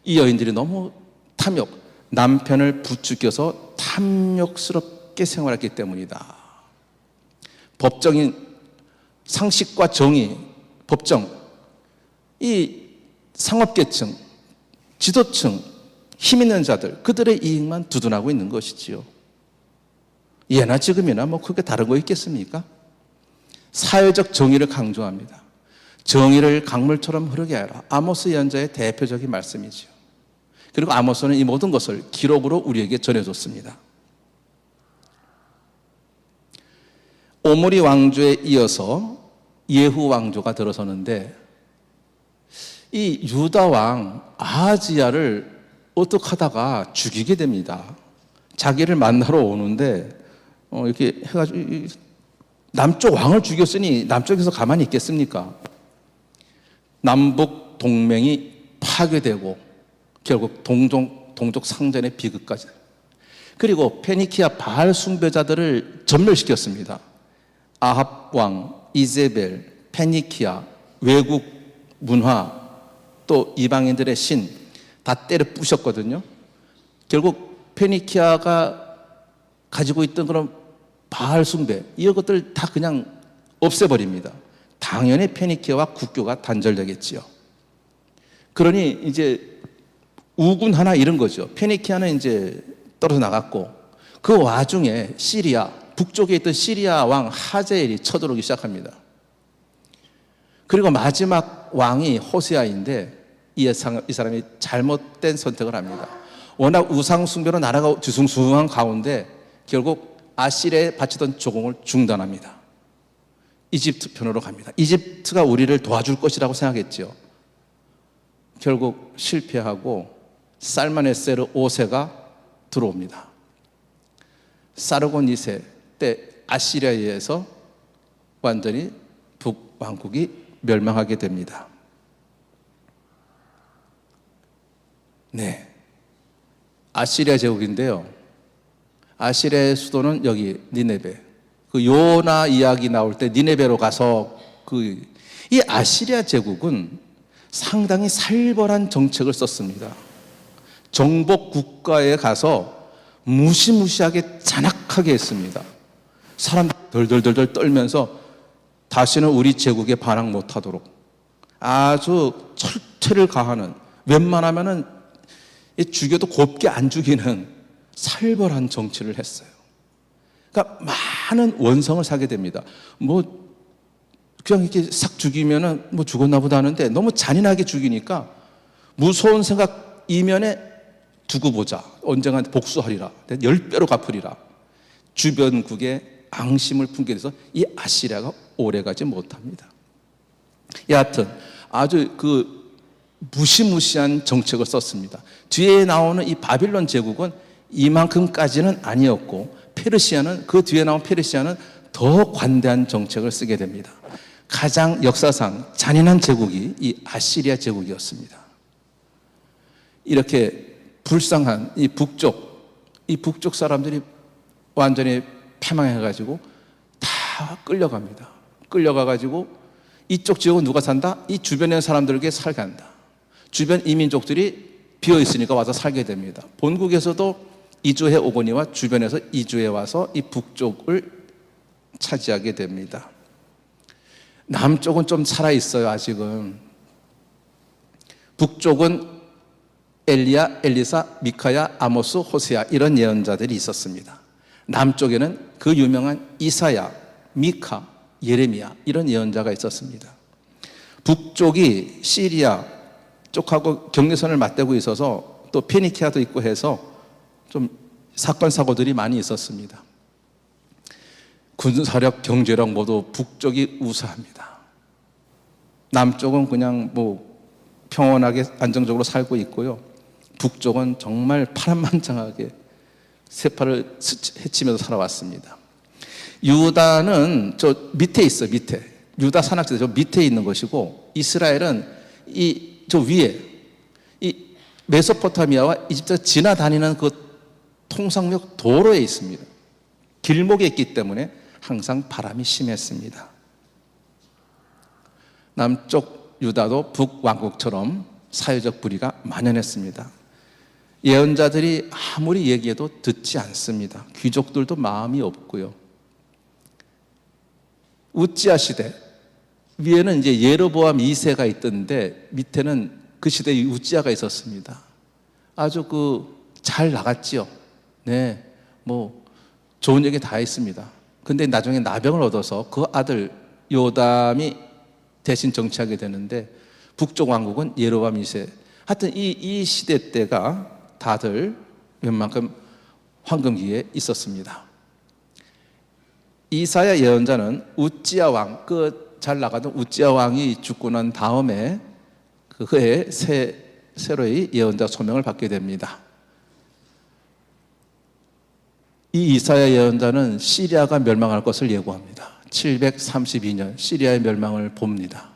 이 여인들이 너무 탐욕, 남편을 부추겨서 탐욕스럽게 생활했기 때문이다. 법정인 상식과 정의, 법정, 이 상업계층, 지도층, 힘 있는 자들, 그들의 이익만 두둔하고 있는 것이지요. 예나 지금이나 뭐 그게 다른 거 있겠습니까? 사회적 정의를 강조합니다. 정의를 강물처럼 흐르게 하라. 아모스 예언자의 대표적인 말씀이지요. 그리고 아모스는 이 모든 것을 기록으로 우리에게 전해줬습니다. 오므리 왕조에 이어서 예후 왕조가 들어서는데, 이 유다 왕 아하지야를 어떻게 하다가 죽이게 됩니다. 자기를 만나러 오는데 이렇게 해가지고 남쪽 왕을 죽였으니 남쪽에서 가만히 있겠습니까? 남북 동맹이 파괴되고 결국 동족 상전의 비극까지. 그리고 페니키아 바알 숭배자들을 전멸시켰습니다. 아합 왕, 이제벨, 페니키아, 외국 문화, 또 이방인들의 신 다 때려 부셨거든요. 결국 페니키아가 가지고 있던 그런 바알 숭배, 이런 것들 다 그냥 없애버립니다. 당연히 페니키아와 국교가 단절되겠지요. 그러니 이제 우군 하나 잃은 거죠. 페니키아는 이제 떨어져 나갔고, 그 와중에 시리아, 북쪽에 있던 시리아 왕 하자엘이 쳐들어오기 시작합니다. 그리고 마지막 왕이 호세아인데, 이 사람이 잘못된 선택을 합니다. 워낙 우상숭배로 나라가 뒤숭숭한 가운데 결국 아시리아에 바치던 조공을 중단합니다. 이집트 편으로 갑니다. 이집트가 우리를 도와줄 것이라고 생각했죠. 결국 실패하고 살마네세르 5세가 들어옵니다. 사르곤 2세 때 아시리아에 의해서 완전히 북왕국이 멸망하게 됩니다. 네, 아시리아 제국인데요. 아시리아의 수도는 여기 니네베. 그 요나 이야기 나올 때 니네베로 가서 이 아시리아 제국은 상당히 살벌한 정책을 썼습니다. 정복 국가에 가서 무시무시하게 잔악하게 했습니다. 사람 덜덜덜덜 떨면서 다시는 우리 제국에 반항 못하도록 아주 철퇴를 가하는, 웬만하면은 죽여도 곱게 안 죽이는 살벌한 정치를 했어요. 그러니까 많은 원성을 사게 됩니다. 뭐 그냥 이렇게 싹 죽이면은 뭐 죽었나 보다 하는데, 너무 잔인하게 죽이니까 무서운 생각 이면에 두고 보자, 언젠가 복수하리라, 10배로 갚으리라, 주변국에 앙심을 품게 돼서 이 아시리아가 오래가지 못합니다. 여하튼 아주 무시무시한 정책을 썼습니다. 뒤에 나오는 이 바빌론 제국은 이만큼까지는 아니었고, 페르시아는, 그 뒤에 나온 페르시아는 더 관대한 정책을 쓰게 됩니다. 가장 역사상 잔인한 제국이 이 아시리아 제국이었습니다. 이렇게 불쌍한 이 북쪽 사람들이 완전히 패망해가지고 다 끌려갑니다. 끌려가가지고 이쪽 지역은 누가 산다? 이 주변에 있는 사람들에게 살게 한다. 주변 이민족들이 비어있으니까 와서 살게 됩니다. 본국에서도 이주해 오거니와 주변에서 이주해 와서 이 북쪽을 차지하게 됩니다. 남쪽은 좀 살아있어요, 아직은. 북쪽은 엘리야, 엘리사, 미카야, 아모스, 호세아 이런 예언자들이 있었습니다. 남쪽에는 그 유명한 이사야, 미카, 예레미야 이런 예언자가 있었습니다. 북쪽이 시리아 쪽하고 경계선을 맞대고 있어서 또 페니키아도 있고 해서 좀 사건 사고들이 많이 있었습니다. 군사력, 경제력 모두 북쪽이 우세합니다. 남쪽은 그냥 뭐 평온하게 안정적으로 살고 있고요. 북쪽은 정말 파란만장하게 세파를 헤치면서 살아왔습니다. 유다는 저 밑에 있어, 밑에. 유다 산악지대 저 밑에 있는 것이고, 이스라엘은 저 위에, 이 메소포타미아와 이집트가 지나다니는 그 통상역 도로에 있습니다. 길목에 있기 때문에 항상 바람이 심했습니다. 남쪽 유다도 북왕국처럼 사회적 불의가 만연했습니다. 예언자들이 아무리 얘기해도 듣지 않습니다. 귀족들도 마음이 없고요. 우찌야 시대, 위에는 이제 예로보암 2세가 있던데 밑에는 그 시대에 우찌야가 있었습니다. 아주 잘 나갔지요. 네, 뭐 좋은 얘기 다 했습니다. 근데 나중에 나병을 얻어서 그 아들 요담이 대신 정치하게 되는데 북쪽 왕국은 예로보암 2세. 하여튼 이 시대 때가 다들 웬만큼 황금기에 있었습니다. 이사야 예언자는 우찌야 왕, 잘 나가던 우찌야 왕이 죽고 난 다음에 그 해에 새로이 예언자 소명을 받게 됩니다. 이 이사야 예언자는 시리아가 멸망할 것을 예고합니다. 732년 시리아의 멸망을 봅니다.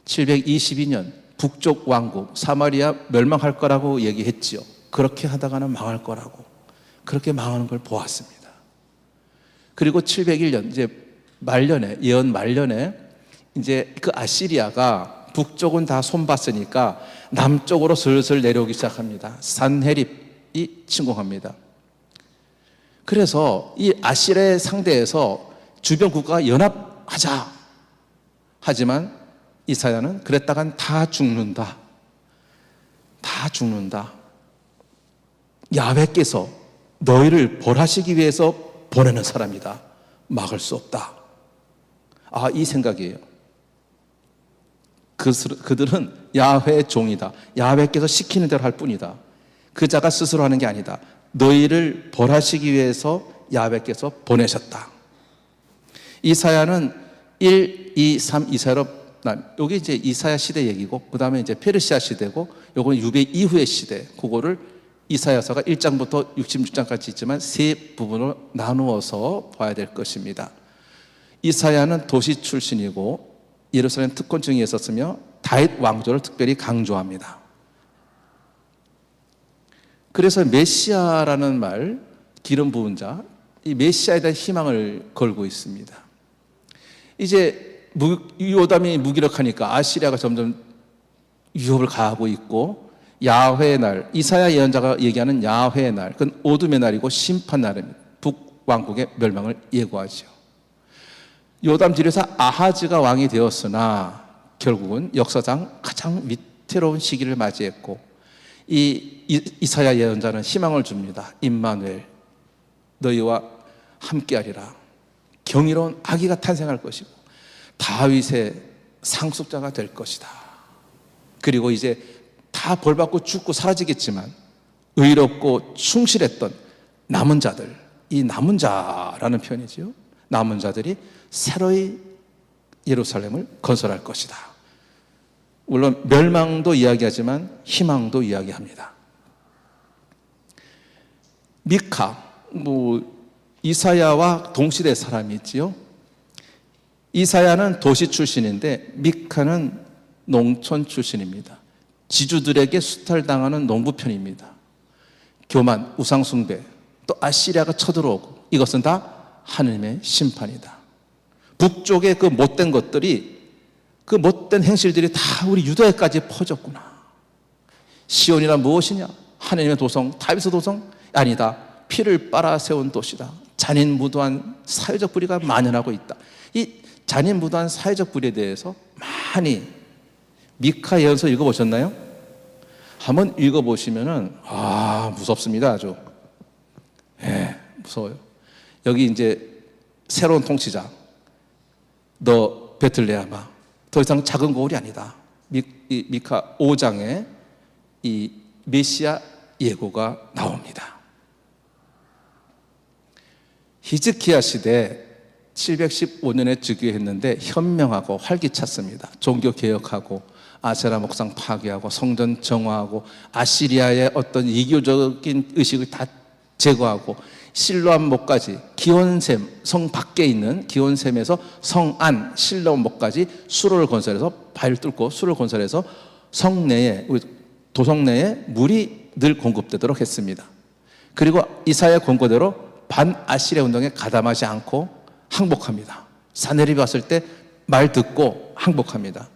722년 북쪽 왕국 사마리아 멸망할 거라고 얘기했지요. 그렇게 하다가는 망할 거라고. 그렇게 망하는 걸 보았습니다. 그리고 701년 이제 말년에, 예언 말년에 이제 그 아시리아가 북쪽은 다 손봤으니까 남쪽으로 슬슬 내려오기 시작합니다. 산헤립이 침공합니다. 그래서 이 아시리아의 상대에서 주변 국가가 연합하자. 하지만 이사야는 그랬다간 다 죽는다. 다 죽는다. 야훼께서 너희를 벌하시기 위해서 보내는 사람이다. 막을 수 없다. 이 생각이에요. 그들은 야훼의 종이다. 야훼께서 시키는 대로 할 뿐이다. 그 자가 스스로 하는 게 아니다. 너희를 벌하시기 위해서 야훼께서 보내셨다. 이사야는 1, 2, 3 이사야로 여기 이제 이사야 시대 얘기고 그 다음에 이제 페르시아 시대고 요건 유배 이후의 시대. 그거를 이사야서가 1장부터 66장까지 있지만 세 부분으로 나누어서 봐야 될 것입니다. 이사야는 도시 출신이고 예루살렘 특권층이 있었으며 다윗 왕조를 특별히 강조합니다. 그래서 메시아라는 말, 기름 부은 자, 이 메시아에 대한 희망을 걸고 있습니다. 이제 요담이 무기력하니까 아시리아가 점점 위협을 가하고 있고 야훼의 날, 이사야 예언자가 얘기하는 야훼의 날, 그건 어둠의 날이고 심판 날입니다. 북왕국의 멸망을 예고하죠. 요담 뒤에서 아하즈가 왕이 되었으나 결국은 역사상 가장 위태로운 시기를 맞이했고 이사야 예언자는 희망을 줍니다. 임마누엘, 너희와 함께하리라. 경이로운 아기가 탄생할 것이고 다윗의 상속자가 될 것이다. 그리고 이제 다 벌받고 죽고 사라지겠지만 의롭고 충실했던 남은 자들, 이 남은 자라는 표현이죠. 남은 자들이 새로이 예루살렘을 건설할 것이다. 물론 멸망도 이야기하지만 희망도 이야기합니다. 미카, 이사야와 동시대 사람이 있지요. 이사야는 도시 출신인데 미카는 농촌 출신입니다. 지주들에게 수탈당하는 농부편입니다. 교만, 우상숭배, 또 아시리아가 쳐들어오고 이것은 다 하느님의 심판이다. 북쪽의 그 못된 것들이, 그 못된 행실들이 다 우리 유다에까지 퍼졌구나. 시온이란 무엇이냐? 하느님의 도성, 다윗의 도성? 아니다. 피를 빨아 세운 도시다. 잔인무도한 사회적 불의가 만연하고 있다. 이 잔인무도한 사회적 불의에 대해서 많이 미카 예언서 읽어보셨나요? 한번 읽어보시면은 무섭습니다. 아주. 예, 무서워요. 여기 이제 새로운 통치자, 너 베틀레헴아, 더 이상 작은 고을이 아니다. 미카 5장에 이 메시아 예고가 나옵니다. 히즈키야 시대 715년에 즉위했는데 현명하고 활기찼습니다. 종교 개혁하고 아세라 목상 파괴하고 성전 정화하고 아시리아의 어떤 이교적인 의식을 다 제거하고 실로암목까지 기온샘, 성 밖에 있는 기온샘에서 성안 실로암목까지 수로를 건설해서 바위를 뚫고 수로를 건설해서 성 내에, 도성 내에 물이 늘 공급되도록 했습니다. 그리고 이사야 권고대로 반아시리아 운동에 가담하지 않고 항복합니다. 사내립이 왔을 때 말 듣고 항복합니다.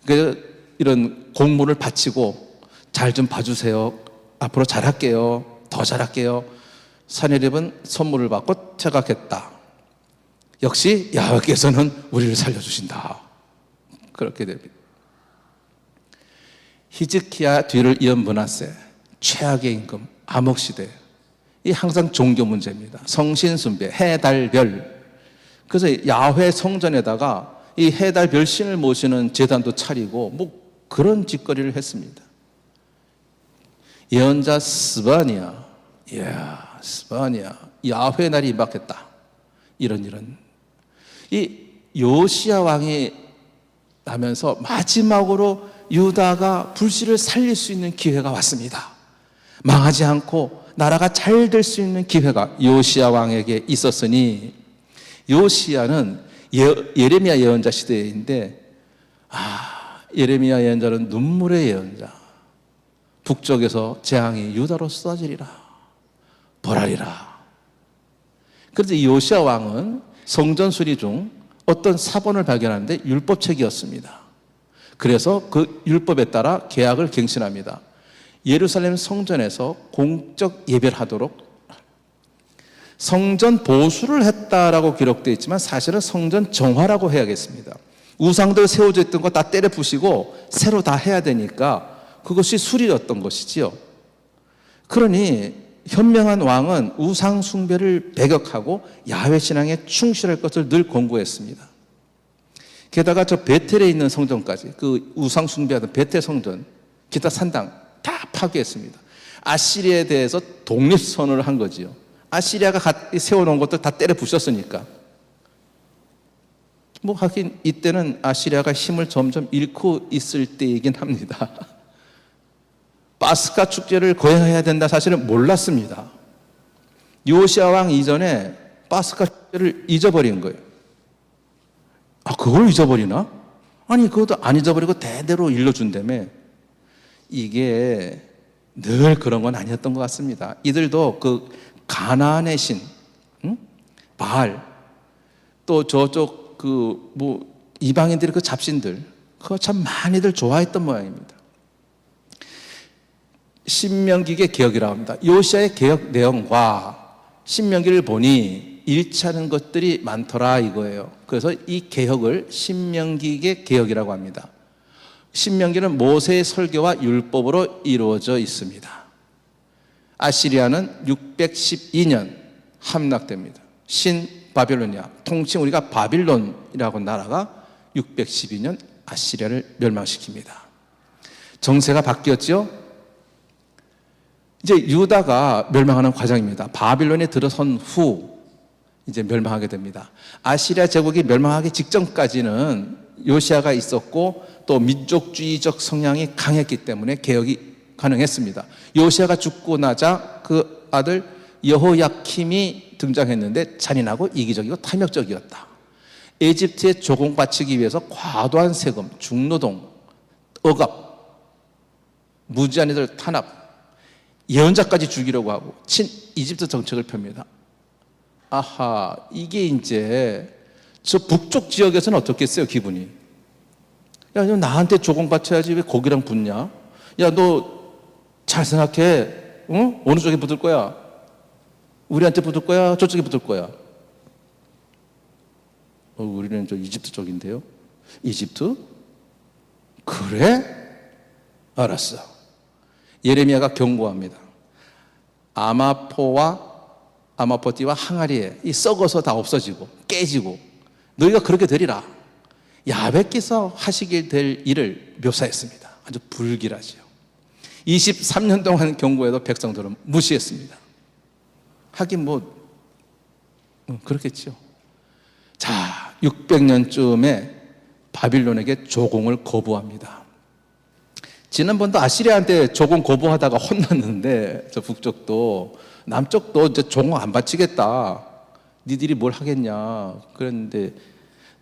그래서 이런 공물을 바치고 잘 좀 봐주세요. 앞으로 잘할게요. 더 잘할게요. 사내립은 선물을 받고 퇴각했다. 역시 야훼께서는 우리를 살려주신다. 그렇게 됩니다. 히즈키야 뒤를 이은 므낫세, 최악의 임금, 암흑시대, 이 항상 종교 문제입니다. 성신숭배, 해달별. 그래서 야훼 성전에다가 이 해달별 신을 모시는 제단도 차리고 뭐 그런 짓거리를 했습니다. 예언자 스바냐, 스바냐, 야훼 날이 임박했다. 이런 이 요시야 왕이 하면서 마지막으로 유다가 불씨를 살릴 수 있는 기회가 왔습니다. 망하지 않고 나라가 잘 될 수 있는 기회가 요시야 왕에게 있었으니, 요시야는 예레미야 예언자 시대인데, 예레미야 예언자는 눈물의 예언자. 북쪽에서 재앙이 유다로 쏟아지리라, 벌하리라. 그래서 이 요시야 왕은 성전 수리 중 어떤 사본을 발견하는데 율법책이었습니다. 그래서 그 율법에 따라 계약을 갱신합니다. 예루살렘 성전에서 공적 예배를 하도록, 성전 보수를 했다라고 기록되어 있지만 사실은 성전 정화라고 해야겠습니다. 우상들 세워져 있던 거 다 때려 부시고 새로 다 해야 되니까 그것이 수리였던 것이지요. 그러니 현명한 왕은 우상 숭배를 배격하고 야훼 신앙에 충실할 것을 늘 권고했습니다. 게다가 저 베텔에 있는 성전까지, 그 우상 숭배하던 베텔 성전, 기타 산당 다 파괴했습니다. 아시리아에 대해서 독립선언을 한 거지요. 아시리아가 세워놓은 것들 다 때려 부셨으니까. 뭐 하긴 이때는 아시리아가 힘을 점점 잃고 있을 때이긴 합니다. 파스카 축제를 거행해야 된다 사실은 몰랐습니다. 요시야 왕 이전에 파스카 축제를 잊어버린 거예요. 그걸 잊어버리나? 아니, 그것도 안 잊어버리고 대대로 일러준다며. 이게 늘 그런 건 아니었던 것 같습니다. 이들도 그 가나안의 신, 바알, 또 저쪽 이방인들의 그 잡신들, 그거 참 많이들 좋아했던 모양입니다. 신명기의 개혁이라고 합니다. 요시야의 개혁 내용과 신명기를 보니 일치하는 것들이 많더라 이거예요. 그래서 이 개혁을 신명기의 개혁이라고 합니다. 신명기는 모세의 설교와 율법으로 이루어져 있습니다. 아시리아는 612년 함락됩니다. 신바빌로니아, 통칭 우리가 바빌론이라고 나라가 612년 아시리아를 멸망시킵니다. 정세가 바뀌었죠. 이제 유다가 멸망하는 과정입니다. 바빌론에 들어선 후 이제 멸망하게 됩니다. 아시리아 제국이 멸망하기 직전까지는 요시야가 있었고 또 민족주의적 성향이 강했기 때문에 개혁이 가능했습니다. 요시야가 죽고 나자 그 아들 여호야킴이 등장했는데 잔인하고 이기적이고 탐욕적이었다. 에집트에 조공 바치기 위해서 과도한 세금, 중노동, 억압, 무지한 이들 탄압, 예언자까지 죽이려고 하고 친 이집트 정책을 펴니다. 이게 이제 저 북쪽 지역에서는 어떻겠어요, 기분이? 야, 너 나한테 조공 바쳐야지 왜 거기랑 붙냐? 야, 너 잘 생각해. 응? 어느 쪽에 붙을 거야? 우리한테 붙을 거야? 저쪽에 붙을 거야? 우리는 저 이집트 쪽인데요. 이집트? 그래? 알았어. 예레미야가 경고합니다. 아마포띠와 항아리에 이 썩어서 다 없어지고 깨지고 너희가 그렇게 되리라. 야훼께서 하시길 될 일을 묘사했습니다. 아주 불길하지요. 23년 동안 경고해도 백성들은 무시했습니다. 하긴 그렇겠죠. 자, 600년쯤에 바빌론에게 조공을 거부합니다. 지난번도 아시리아한테 조공 거부하다가 혼났는데 저 북쪽도 남쪽도 이제 조공 안 바치겠다. 니들이 뭘 하겠냐. 그랬는데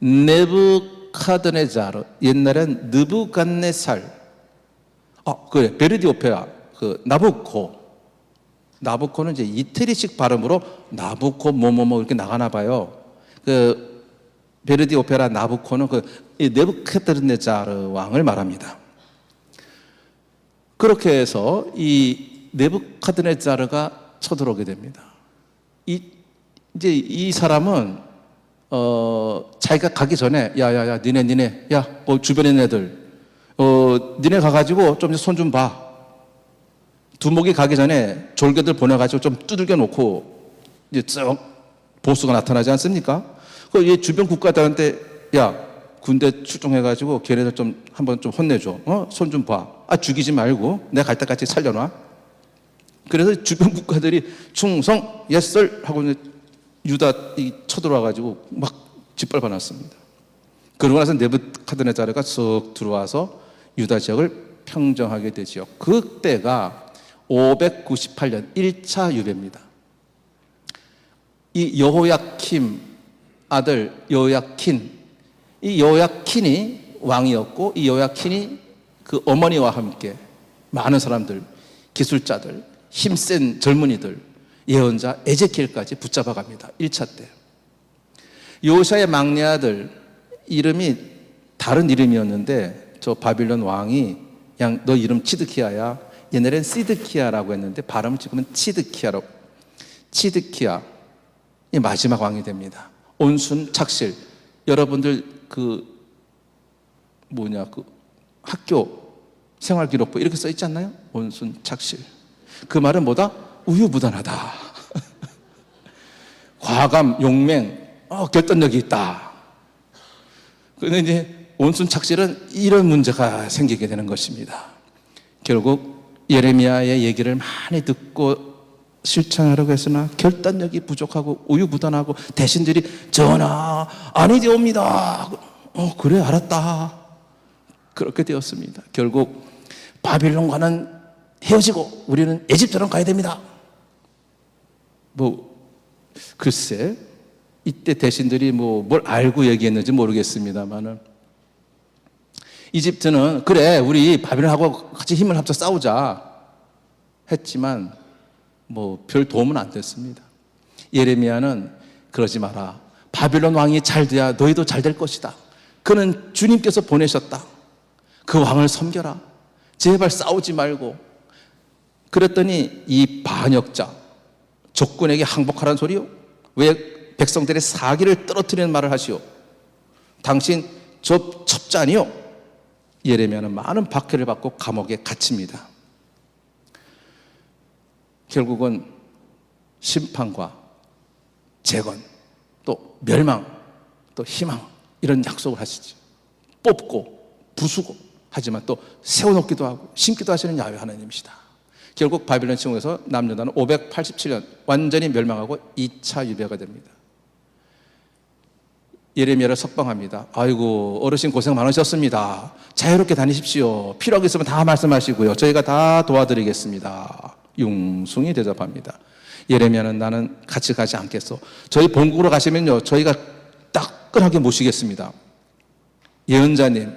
네부카드네자르, 옛날엔 느부갓네살, 그래, 베르디 오페라, 나부코는 이제 이태리식 발음으로 나부코 뭐뭐뭐 이렇게 나가나 봐요. 베르디 오페라 나부코는 네부카드네자르 왕을 말합니다. 그렇게 해서 이 네부카드네자르가 쳐들어오게 됩니다. 이제 이 사람은 자기가 가기 전에 야야야 니네 뭐 주변에 있는 애들 니네 가가지고 좀 손 좀 봐. 두목이 가기 전에 졸개들 보내가지고 좀 두들겨 놓고 이제 쭉 보수가 나타나지 않습니까? 그 주변 국가들한테 야 군대 출동해가지고 걔네들 좀 한번 좀 혼내줘. 손 좀 봐. 죽이지 말고 내가 갈 때까지 살려놔. 그래서 주변 국가들이 충성 예썰 하고 이제 유다 쳐들어와가지고 막 짓밟아놨습니다. 그러고 나서 네부카드네자르가 쓱 들어와서 유다 지역을 평정하게 되지요. 그때가 598년 1차 유배입니다. 이 여호야킴 아들 여호야킨, 이 여호야킨이 왕이었고 이 여호야킨이 그 어머니와 함께 많은 사람들, 기술자들, 힘센 젊은이들, 예언자 에제키엘까지 붙잡아 갑니다. 1차 때. 요시아의 막내 아들 이름이 다른 이름이었는데 저 바빌론 왕이 그냥 너 이름 치드키야야. 옛날엔 시드키야라고 했는데 발음을 지금은 치드키야라고. 치드키야 이 마지막 왕이 됩니다. 온순 착실. 여러분들 학교 생활기록부 이렇게 써 있지 않나요? 온순 착실. 그 말은 뭐다? 우유부단하다. 과감, 용맹, 결단력이 있다. 그런데 이제 온순 착실은 이런 문제가 생기게 되는 것입니다. 결국 예레미야의 얘기를 많이 듣고 실천하려고 했으나 결단력이 부족하고 우유부단하고 대신들이 전하 아니되옵니다. 그래 알았다. 그렇게 되었습니다. 결국 바빌론과는 헤어지고 우리는 에집트로 가야 됩니다. 글쎄 이때 대신들이 뭘 알고 얘기했는지 모르겠습니다만은 이집트는 그래 우리 바빌론하고 같이 힘을 합쳐 싸우자 했지만 별 도움은 안 됐습니다. 예레미야는 그러지 마라. 바빌론 왕이 잘 돼야 너희도 잘 될 것이다. 그는 주님께서 보내셨다. 그 왕을 섬겨라. 제발 싸우지 말고. 그랬더니 이 반역자 적군에게 항복하라는 소리요? 왜 백성들의 사기를 떨어뜨리는 말을 하시오? 당신 저 첩자 아니요? 예레미야는 많은 박해를 받고 감옥에 갇힙니다. 결국은 심판과 재건, 또 멸망, 또 희망 이런 약속을 하시죠. 뽑고 부수고 하지만 또 세워놓기도 하고 심기도 하시는 야훼 하나님이시다. 결국 바빌론 침공에서 남유다는 587년 완전히 멸망하고 2차 유배가 됩니다. 예레미야를 석방합니다. 아이고 어르신 고생 많으셨습니다. 자유롭게 다니십시오. 필요한 게 있으면 다 말씀하시고요. 저희가 다 도와드리겠습니다. 융숭이 대답합니다. 예레미야는 나는 같이 가지 않겠어. 저희 본국으로 가시면요 저희가 따끈하게 모시겠습니다. 예언자님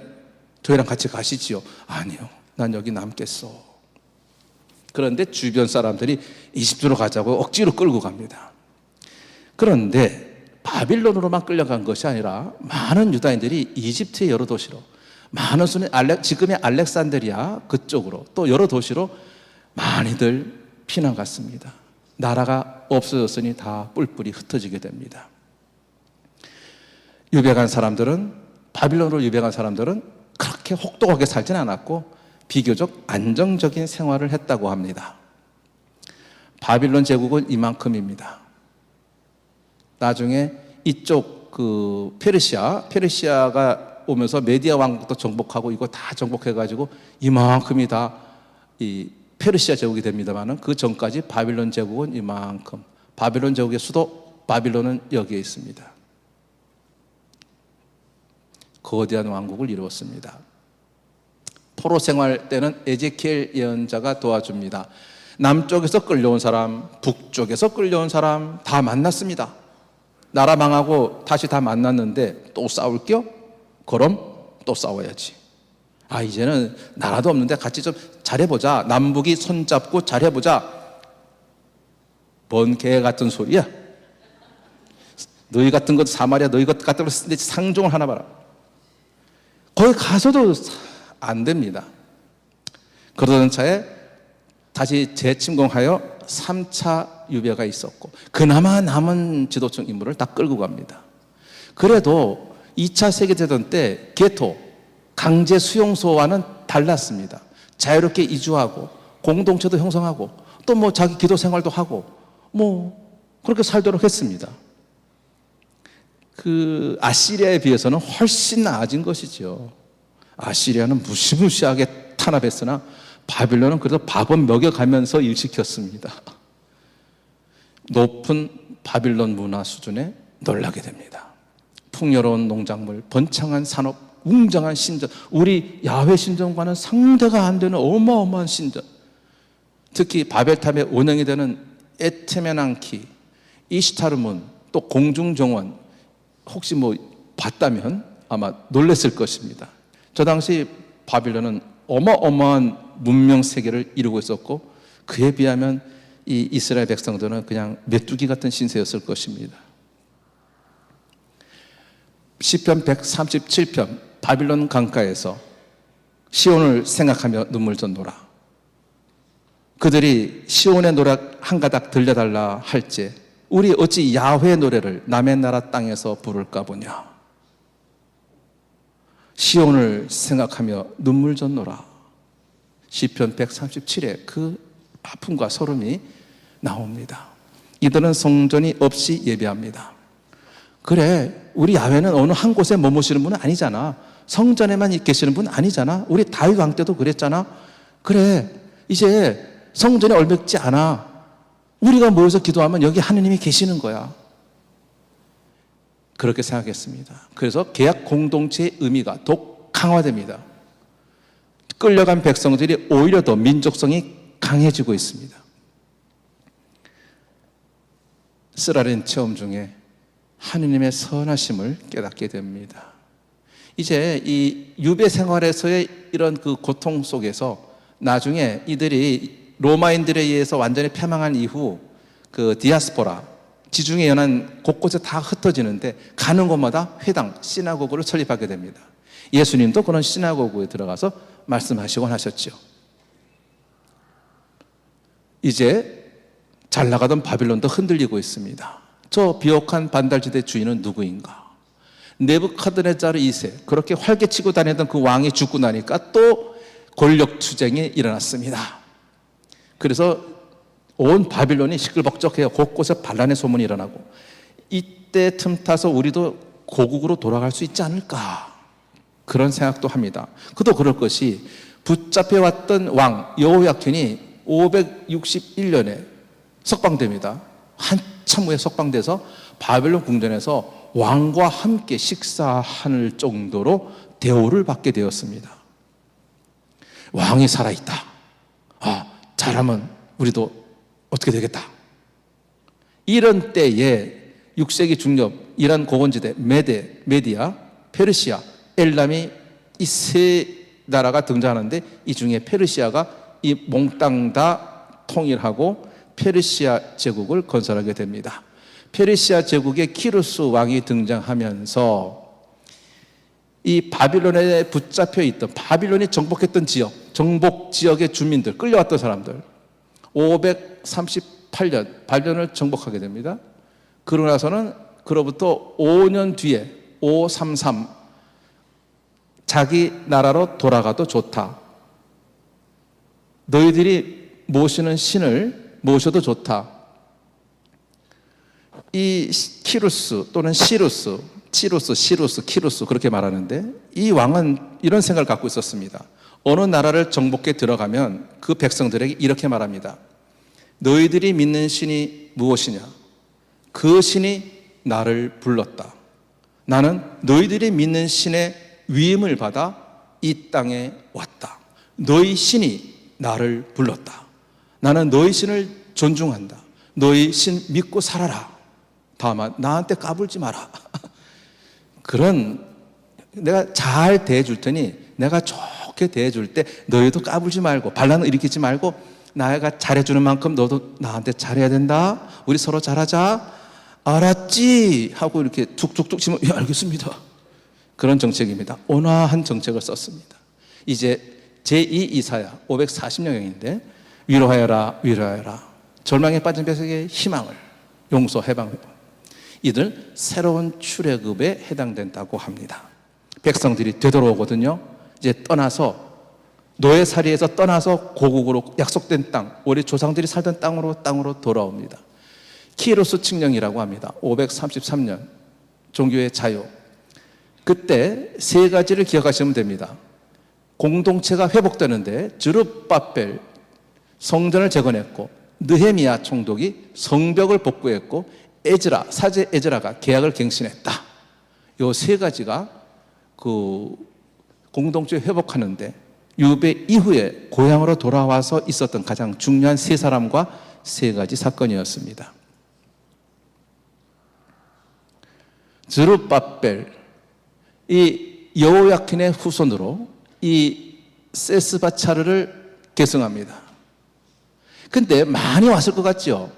저희랑 같이 가시지요. 아니요 난 여기 남겠어. 그런데 주변 사람들이 이집트로 가자고 억지로 끌고 갑니다. 그런데 바빌론으로만 끌려간 것이 아니라 많은 유다인들이 이집트의 여러 도시로, 많은 수는 지금의 알렉산드리아 그쪽으로 또 여러 도시로 많이들 피난 갔습니다. 나라가 없어졌으니 다 뿔뿔이 흩어지게 됩니다. 유배간 사람들은, 바빌론으로 유배간 사람들은 그렇게 혹독하게 살지는 않았고 비교적 안정적인 생활을 했다고 합니다. 바빌론 제국은 이만큼입니다. 나중에 이쪽 페르시아가 오면서 메디아 왕국도 정복하고 이거 다 정복해가지고 이만큼이 다 이 페르시아 제국이 됩니다만은 그 전까지 바빌론 제국은 이만큼. 바빌론 제국의 수도 바빌론은 여기에 있습니다. 거대한 왕국을 이루었습니다. 포로 생활 때는 에제키엘 예언자가 도와줍니다. 남쪽에서 끌려온 사람, 북쪽에서 끌려온 사람 다 만났습니다. 나라 망하고 다시 다 만났는데 또 싸울게요? 그럼 또 싸워야지. 이제는 나라도 없는데 같이 좀 잘해보자. 남북이 손잡고 잘해보자. 뭔 개 같은 소리야? 너희 같은 것 사마리아 너희 것 같은 거 상종을 하나 봐라. 거기 가서도 안 됩니다. 그러던 차에 다시 재침공하여 3차 유배가 있었고 그나마 남은 지도층 인물을 다 끌고 갑니다. 그래도 2차 세계대전 때 게토, 강제 수용소와는 달랐습니다. 자유롭게 이주하고 공동체도 형성하고 또 뭐 자기 기도 생활도 하고 뭐 그렇게 살도록 했습니다. 그 아시리아에 비해서는 훨씬 나아진 것이죠. 아시리아는 무시무시하게 탄압했으나 바빌론은 그래도 밥은 먹여가면서 일시켰습니다. 높은 바빌론 문화 수준에 놀라게 됩니다. 풍요로운 농작물, 번창한 산업, 웅장한 신전, 우리 야훼 신전과는 상대가 안 되는 어마어마한 신전, 특히 바벨탑에 운영이 되는 에테메난키, 이시타르문, 또 공중정원, 혹시 뭐 봤다면 아마 놀랐을 것입니다. 저 당시 바빌론은 어마어마한 문명 세계를 이루고 있었고 그에 비하면 이 이스라엘 백성들은 그냥 메뚜기 같은 신세였을 것입니다. 시편 137편 바빌론 강가에서 시온을 생각하며 눈물 젓노라. 그들이 시온의 노래 한 가닥 들려달라 할지 우리 어찌 야훼 노래를 남의 나라 땅에서 부를까 보냐. 시온을 생각하며 눈물 젓노라. 시편 137에 그 아픔과 서름이 나옵니다. 이들은 성전이 없이 예배합니다. 그래, 우리 야훼는 어느 한 곳에 머무시는 분은 아니잖아. 성전에만 계시는 분은 아니잖아. 우리 다윗 왕 때도 그랬잖아. 그래, 이제 성전에 얼맥지 않아. 우리가 모여서 기도하면 여기 하느님이 계시는 거야. 그렇게 생각했습니다. 그래서 계약 공동체의 의미가 더욱 강화됩니다. 끌려간 백성들이 오히려 더 민족성이 강해지고 있습니다. 쓰라린 체험 중에 하느님의 선하심을 깨닫게 됩니다. 이제 이 유배 생활에서의 이런 그 고통 속에서 나중에 이들이 로마인들에 의해서 완전히 패망한 이후 그 디아스포라, 지중해 연안 곳곳에 다 흩어지는데 가는 곳마다 회당, 시나고그를 설립하게 됩니다. 예수님도 그런 시나고그에 들어가서 말씀하시곤 하셨죠. 이제 잘 나가던 바빌론도 흔들리고 있습니다. 저 비옥한 반달지대 주인은 누구인가? 네부카드네자르 2세, 그렇게 활개치고 다니던 그 왕이 죽고 나니까 또 권력 투쟁이 일어났습니다. 그래서 온 바빌론이 시끌벅적해요. 곳곳에 반란의 소문이 일어나고 이때 틈타서 우리도 고국으로 돌아갈 수 있지 않을까 그런 생각도 합니다. 그도 그럴 것이 붙잡혀왔던 왕 여호야킨이 561년에 석방됩니다. 한참 후에 석방돼서 바벨론 궁전에서 왕과 함께 식사할 정도로 대우를 받게 되었습니다. 왕이 살아있다. 잘하면 우리도 어떻게 되겠다. 이런 때에 6세기 중엽 이란 고원지대 메디아, 페르시아, 엘람이 이 세 나라가 등장하는데 이 중에 페르시아가 이 몽땅 다 통일하고 페르시아 제국을 건설하게 됩니다. 페르시아 제국의 키루스 왕이 등장하면서 이 바빌론에 붙잡혀 있던 바빌론이 정복했던 지역, 정복 지역의 주민들, 끌려왔던 사람들 538년 바빌론을 정복하게 됩니다. 그러고 나서는 그로부터 5년 뒤에 533 자기 나라로 돌아가도 좋다. 너희들이 모시는 신을 모셔도 좋다. 이 키루스 또는 시루스, 치루스, 시루스, 키루스 그렇게 말하는데 이 왕은 이런 생각을 갖고 있었습니다. 어느 나라를 정복해 들어가면 그 백성들에게 이렇게 말합니다. 너희들이 믿는 신이 무엇이냐? 그 신이 나를 불렀다. 나는 너희들이 믿는 신의 위임을 받아 이 땅에 왔다. 너희 신이 나를 불렀다. 나는 너희 신을 존중한다. 너희 신 믿고 살아라. 다만 나한테 까불지 마라. 그런 내가 잘 대해줄 테니 내가 좋게 대해줄 때 너희도 까불지 말고 반란을 일으키지 말고 내가 잘해주는 만큼 너도 나한테 잘해야 된다. 우리 서로 잘하자. 알았지? 하고 이렇게 툭툭툭 치면 예, 알겠습니다. 그런 정책입니다. 온화한 정책을 썼습니다. 이제 제2 이사야 540년경인데 위로하여라 위로하여라. 절망에 빠진 백성에게 희망을 용서 해방. 이들 새로운 출애굽에 해당된다고 합니다. 백성들이 되돌아오거든요. 이제 떠나서 노예살이에서 떠나서 고국으로 약속된 땅, 우리 조상들이 살던 땅으로 돌아옵니다. 키루스 칙령이라고 합니다. 533년 종교의 자유. 그때 세 가지를 기억하시면 됩니다. 공동체가 회복되는데 주룹바벨 성전을 재건했고 느헤미야 총독이 성벽을 복구했고 에즈라 사제 에즈라가 계약을 갱신했다. 이 세 가지가 그 공동체 회복하는데 유배 이후에 고향으로 돌아와서 있었던 가장 중요한 세 사람과 세 가지 사건이었습니다. 스룹바벨 이 여호야킨의 후손으로 이 세스바차르를 계승합니다. 근데 많이 왔을 것 같죠?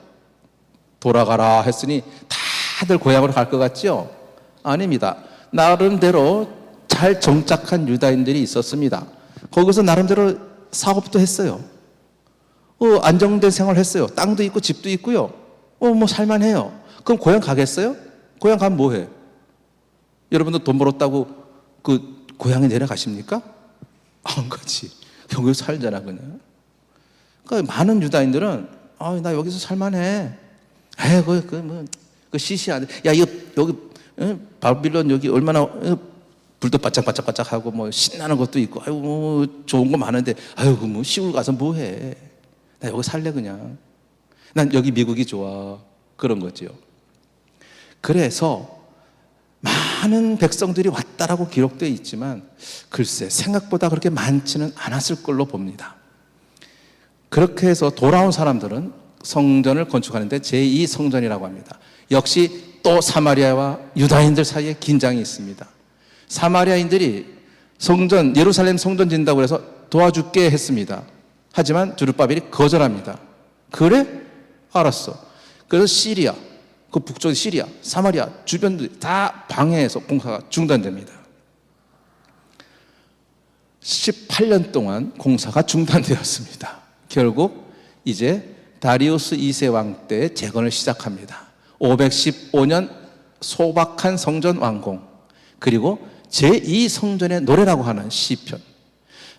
돌아가라 했으니 다들 고향으로 갈 것 같죠? 아닙니다. 나름대로 잘 정착한 유다인들이 있었습니다. 거기서 나름대로 사업도 했어요. 안정된 생활을 했어요. 땅도 있고 집도 있고요. 뭐 살만해요. 그럼 고향 가겠어요? 고향 가면 뭐 해? 여러분도 돈 벌었다고 그 고향에 내려가십니까? 안 가지. 여기서 살잖아 그냥. 그러니까 많은 유다인들은 나 여기서 살만해. 그 시시하네. 야, 여기 바빌론 여기 얼마나 불도 바짝바짝바짝하고 뭐 신나는 것도 있고, 뭐 좋은 거 많은데, 뭐 시골 가서 뭐 해? 나 여기 살래 그냥. 난 여기 미국이 좋아. 그런 거지요. 그래서 많은 백성들이 왔다라고 기록되어 있지만 글쎄 생각보다 그렇게 많지는 않았을 걸로 봅니다. 그렇게 해서 돌아온 사람들은 성전을 건축하는데 제2 성전이라고 합니다. 역시 또 사마리아와 유다인들 사이에 긴장이 있습니다. 사마리아인들이 성전, 예루살렘 성전 짓는다고 해서 도와줄게 했습니다. 하지만 주룹바벨이 거절합니다. 그래? 알았어. 그래서 시리아, 그 북쪽 시리아, 사마리아 주변들이 다 방해해서 공사가 중단됩니다. 18년 동안 공사가 중단되었습니다. 결국 이제 다리우스 2세 왕 때 재건을 시작합니다. 515년 소박한 성전 완공, 그리고 제2성전의 노래라고 하는 시편.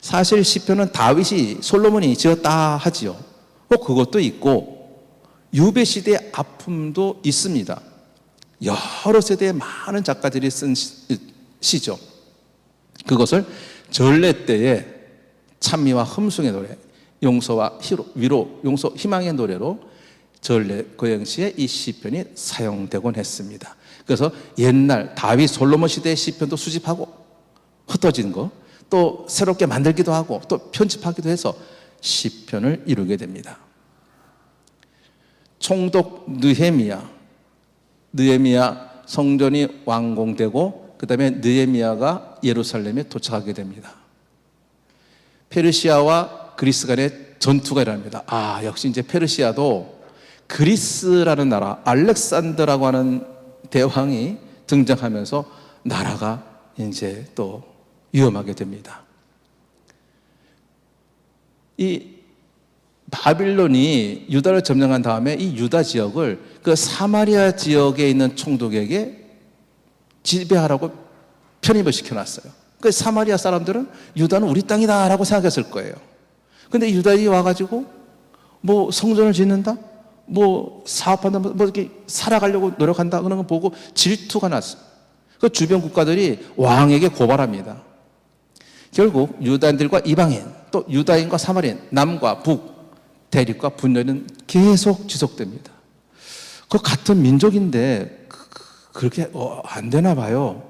사실 시편은 다윗이 솔로몬이 지었다 하지요. 그것도 있고 유배 시대의 아픔도 있습니다. 여러 세대의 많은 작가들이 쓴 시죠. 그것을 전례 때에 찬미와 흠숭의 노래, 용서와 위로, 용서, 희망의 노래로 전례 고행시에 이 시편이 사용되곤 했습니다. 그래서 옛날 다윗 솔로몬 시대의 시편도 수집하고 흩어진 거 또 새롭게 만들기도 하고 또 편집하기도 해서 시편을 이루게 됩니다. 총독 느헤미야 성전이 완공되고 그 다음에 느헤미야가 예루살렘에 도착하게 됩니다. 페르시아와 그리스 간의 전투가 일어납니다. 역시 이제 페르시아도 그리스라는 나라, 알렉산더라고 하는 대왕이 등장하면서 나라가 이제 또 위험하게 됩니다. 이 바빌론이 유다를 점령한 다음에 이 유다 지역을 그 사마리아 지역에 있는 총독에게 지배하라고 편입을 시켜놨어요. 그 사마리아 사람들은 유다는 우리 땅이다라고 생각했을 거예요. 근데 유다인이 와가지고 뭐 성전을 짓는다, 뭐 사업한다, 뭐 이렇게 살아가려고 노력한다 그런 거 보고 질투가 났어. 그 주변 국가들이 왕에게 고발합니다. 결국 유다인들과 이방인, 또 유다인과 사마리인, 남과 북 대립과 분열은 계속 지속됩니다. 그 같은 민족인데 그렇게 안 되나 봐요.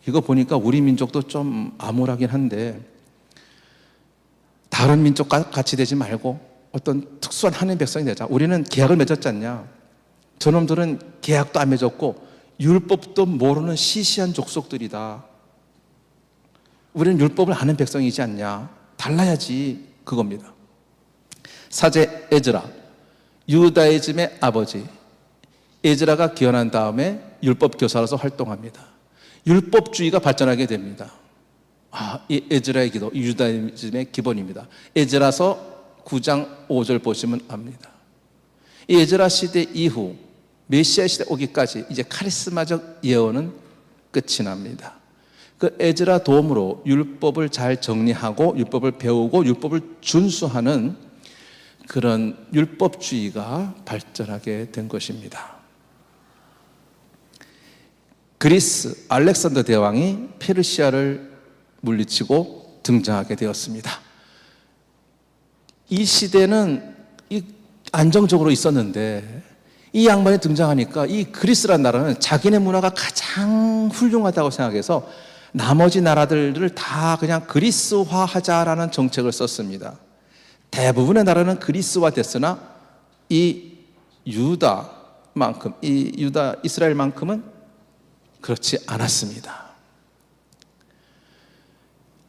이거 보니까 우리 민족도 좀 암울하긴 한데, 다른 민족과 같이 되지 말고 어떤 특수한 하나님의 백성이 되자. 우리는 계약을 맺었지 않냐. 저놈들은 계약도 안 맺었고 율법도 모르는 시시한 족속들이다. 우리는 율법을 아는 백성이지 않냐. 달라야지, 그겁니다. 사제 에즈라, 유다이즘의 아버지 에즈라가 기원한 다음에 율법 교사로서 활동합니다. 율법주의가 발전하게 됩니다. 이 에즈라의 기도, 유다이즘의 기본입니다. 에즈라서 9장 5절 보시면 압니다. 이 에즈라 시대 이후 메시아 시대 오기까지 이제 카리스마적 예언은 끝이 납니다. 그 에즈라 도움으로 율법을 잘 정리하고 율법을 배우고 율법을 준수하는 그런 율법주의가 발전하게 된 것입니다. 그리스 알렉산더 대왕이 페르시아를 물리치고 등장하게 되었습니다. 이 시대는 안정적으로 있었는데 이 양반이 등장하니까 이 그리스라는 나라는 자기네 문화가 가장 훌륭하다고 생각해서 나머지 나라들을 다 그냥 그리스화하자라는 정책을 썼습니다. 대부분의 나라는 그리스화 됐으나 이 유다만큼, 이스라엘만큼은 그렇지 않았습니다.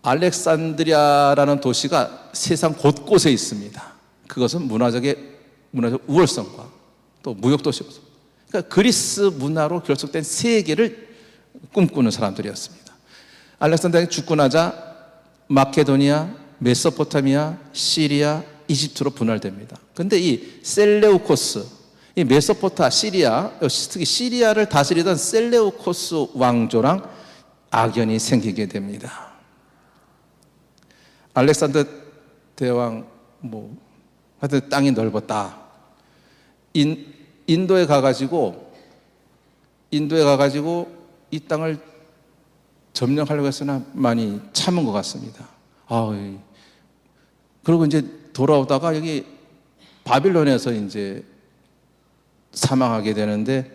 알렉산드리아라는 도시가 세상 곳곳에 있습니다. 그것은 문화적 우월성과 또 무역도시로서, 그러니까 그리스 문화로 결속된 세계를 꿈꾸는 사람들이었습니다. 알렉산드리아가 죽고 나자 마케도니아, 메소포타미아, 시리아, 이집트로 분할됩니다. 그런데 이 셀레우코스, 이 메소포타, 시리아, 특히 시리아를 다스리던 셀레우코스 왕조랑 악연이 생기게 됩니다. 알렉산더 대왕 하여튼 땅이 넓었다. 인도에 가가지고 이 땅을 점령하려고 했으나 많이 참은 것 같습니다. 그리고 이제 돌아오다가 여기 바빌론에서 이제 사망하게 되는데,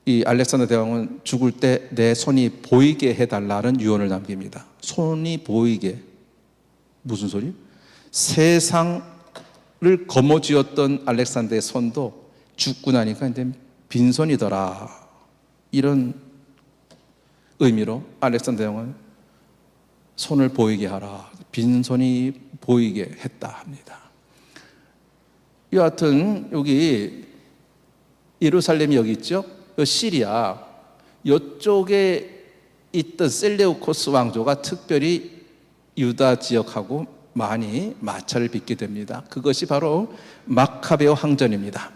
이 알렉산더 대왕은 죽을 때 내 손이 보이게 해달라는 유언을 남깁니다. 손이 보이게. 무슨 소리? 세상을 거머쥐었던 알렉산더의 손도 죽고 나니까 이제 빈손이더라. 이런 의미로 알렉산더 대왕은 손을 보이게 하라. 빈손이 보이게 했다 합니다. 여하튼 여기 예루살렘이 여기 있죠. 시리아 이쪽에 있던 셀레우코스 왕조가 특별히 유다 지역하고 많이 마찰을 빚게 됩니다. 그것이 바로 마카베오 항전입니다.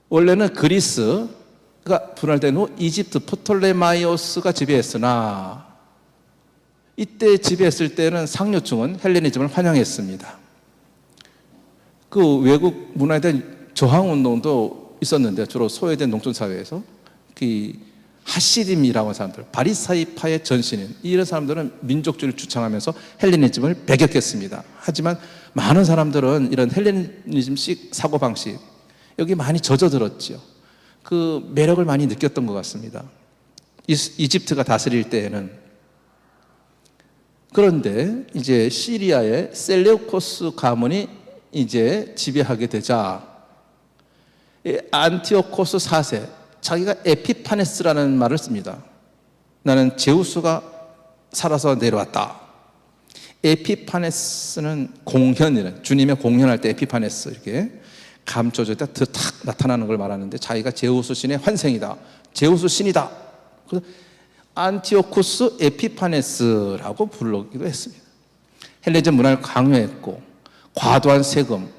원래는 그리스가 분할된 후 이집트 프톨레마이오스가 지배했으나 이때 지배했을 때는 상류층은 헬레니즘을 환영했습니다. 그 외국 문화에 대한 저항운동도 있었는데 주로 소외된 농촌사회에서 그 하시딤이라고 하는 사람들, 바리사이파의 전신인 이런 사람들은 민족주의를 주창하면서 헬레니즘을 배격했습니다. 하지만 많은 사람들은 이런 헬레니즘식 사고방식 여기 많이 젖어들었죠. 그 매력을 많이 느꼈던 것 같습니다. 이집트가 다스릴 때에는. 그런데 이제 시리아의 셀레우코스 가문이 이제 지배하게 되자 안티오코스 4세, 자기가 에피파네스라는 말을 씁니다. 나는 제우스가 살아서 내려왔다. 에피파네스는 공현이래. 주님의 공현할 때 에피파네스 이렇게 감춰질 때 탁 나타나는 걸 말하는데, 자기가 제우스 신의 환생이다. 제우스 신이다. 그래서 안티오코스 에피파네스라고 부르기도 했습니다. 헬레니즘 문화를 강요했고 과도한 세금,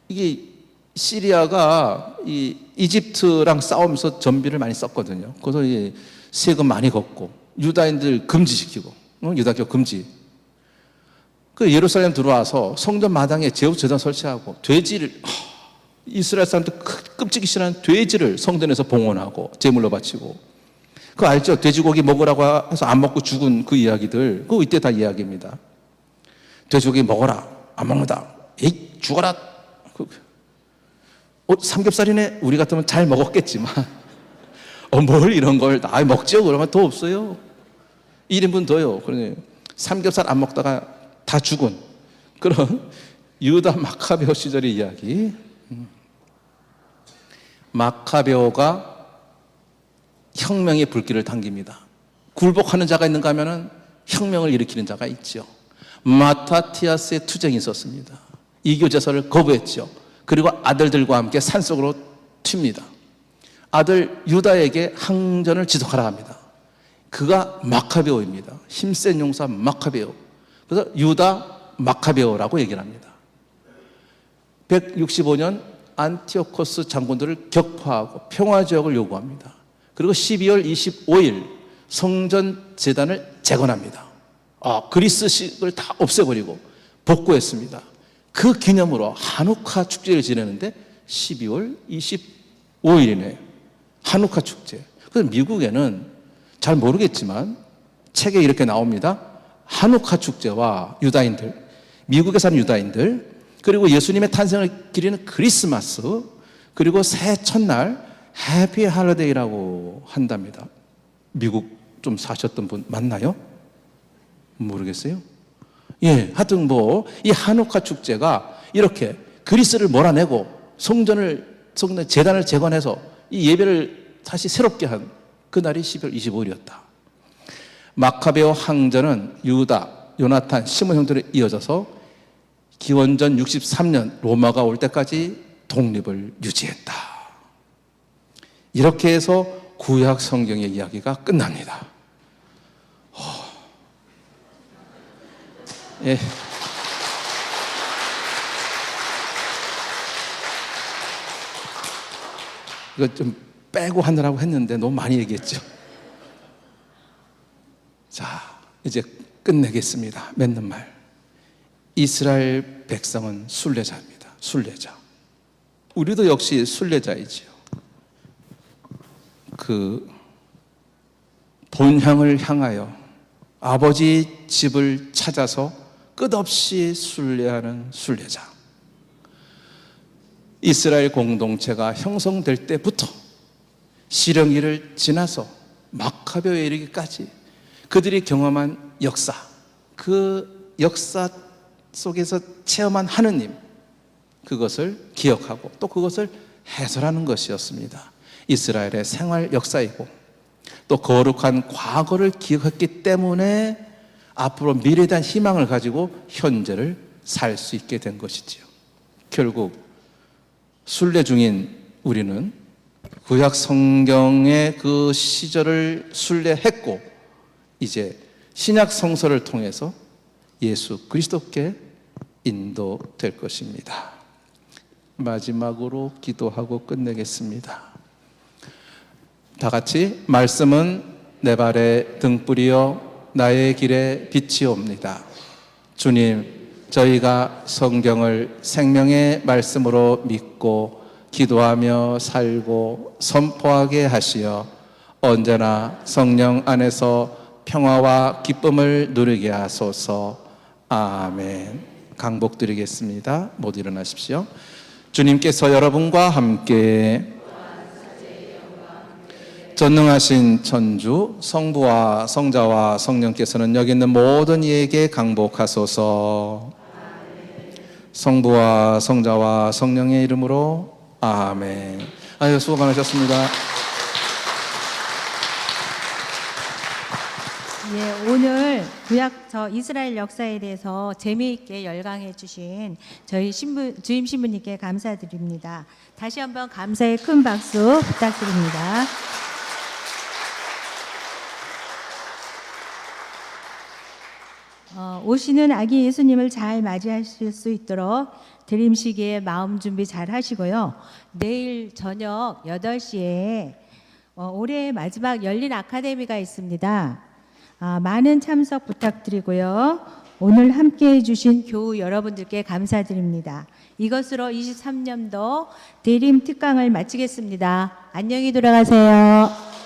이게 시리아가 이 이집트랑 싸우면서 전비를 많이 썼거든요. 그래서 이 세금 많이 걷고 유다인들 금지시키고 유다교 금지. 그 예루살렘 들어와서 성전 마당에 제후제단 설치하고 돼지를, 이스라엘 사람들 끔찍이 싫어하는 돼지를 성전에서 봉헌하고 제물로 바치고, 그거 알죠? 돼지고기 먹으라고 해서 안 먹고 죽은 그 이야기들, 그거 이때 다 이야기입니다. 돼지고기 먹어라, 안 먹는다, 에이 죽어라. 삼겹살이네. 우리 같으면 잘 먹었겠지만 뭘 이런 걸 다 먹죠? 그러면 더 없어요. 1인분 더요. 그러니 삼겹살 안 먹다가 다 죽은 그런 유다 마카베오 시절의 이야기. 마카베오가 혁명의 불길을 당깁니다. 굴복하는 자가 있는가 하면은 혁명을 일으키는 자가 있죠. 마타티아스의 투쟁이 있었습니다. 이교 제사를 거부했죠. 그리고 아들들과 함께 산속으로 튑니다. 아들 유다에게 항전을 지속하라 합니다. 그가 마카베오입니다. 힘센 용사 마카베오. 그래서 유다 마카베오라고 얘기를 합니다. 165년 안티오코스 장군들을 격파하고 평화지역을 요구합니다. 그리고 12월 25일 성전 제단을 재건합니다. 그리스식을 다 없애버리고 복구했습니다. 그 기념으로 한우카 축제를 지내는데 12월 25일이네요. 한우카 축제. 그래서 미국에는 잘 모르겠지만 책에 이렇게 나옵니다. 한우카 축제와 유다인들, 미국에 사는 유다인들, 그리고 예수님의 탄생을 기리는 크리스마스, 그리고 새해 첫날 해피 할러데이라고 한답니다. 미국 좀 사셨던 분 맞나요? 모르겠어요? 예, 하여튼 이 한우카 축제가 이렇게 그리스를 몰아내고 성전 제단을 재건해서 이 예배를 다시 새롭게 한 그날이 12월 25일이었다. 마카베오 항전은 유다, 요나탄, 시몬 형들에 이어져서 기원전 63년 로마가 올 때까지 독립을 유지했다. 이렇게 해서 구약 성경의 이야기가 끝납니다. 예. 이거 좀 빼고 하느라고 했는데 너무 많이 얘기했죠. 자, 이제 끝내겠습니다. 맺는 말. 이스라엘 백성은 순례자입니다. 순례자. 우리도 역시 순례자이지요. 그 본향을 향하여 아버지 집을 찾아서 끝없이 순례하는 순례자. 이스라엘 공동체가 형성될 때부터 시령기를 지나서 마카베오에 이르기까지 그들이 경험한 역사, 그 역사 속에서 체험한 하느님, 그것을 기억하고 또 그것을 해설하는 것이었습니다. 이스라엘의 생활 역사이고 또 거룩한 과거를 기억했기 때문에 앞으로 미래에 대한 희망을 가지고 현재를 살 수 있게 된 것이지요. 결국 순례 중인 우리는 구약 성경의 그 시절을 순례했고 이제 신약 성서를 통해서 예수 그리스도께 인도될 것입니다. 마지막으로 기도하고 끝내겠습니다. 다 같이 말씀은 내 발에 등불이요 나의 길에 빛이옵니다. 주님, 저희가 성경을 생명의 말씀으로 믿고 기도하며 살고 선포하게 하시어 언제나 성령 안에서 평화와 기쁨을 누리게 하소서. 아멘. 강복드리겠습니다. 모두 일어나십시오. 주님께서 여러분과 함께 전능하신 천주 성부와 성자와 성령께서는 여기 있는 모든 이에게 강복하소서. 성부와 성자와 성령의 이름으로 아멘. 아유, 수고 많으셨습니다. 예, 오늘 구약 이스라엘 역사에 대해서 재미있게 열강해 주신 저희 주임 신부님께 감사드립니다. 다시 한번 감사의 큰 박수 부탁드립니다. 오시는 아기 예수님을 잘 맞이하실 수 있도록 드림시기에 마음 준비 잘 하시고요. 내일 저녁 8시에 올해의 마지막 열린 아카데미가 있습니다. 많은 참석 부탁드리고요. 오늘 함께해 주신 교우 여러분들께 감사드립니다. 이것으로 23년도 대림 특강을 마치겠습니다. 안녕히 돌아가세요.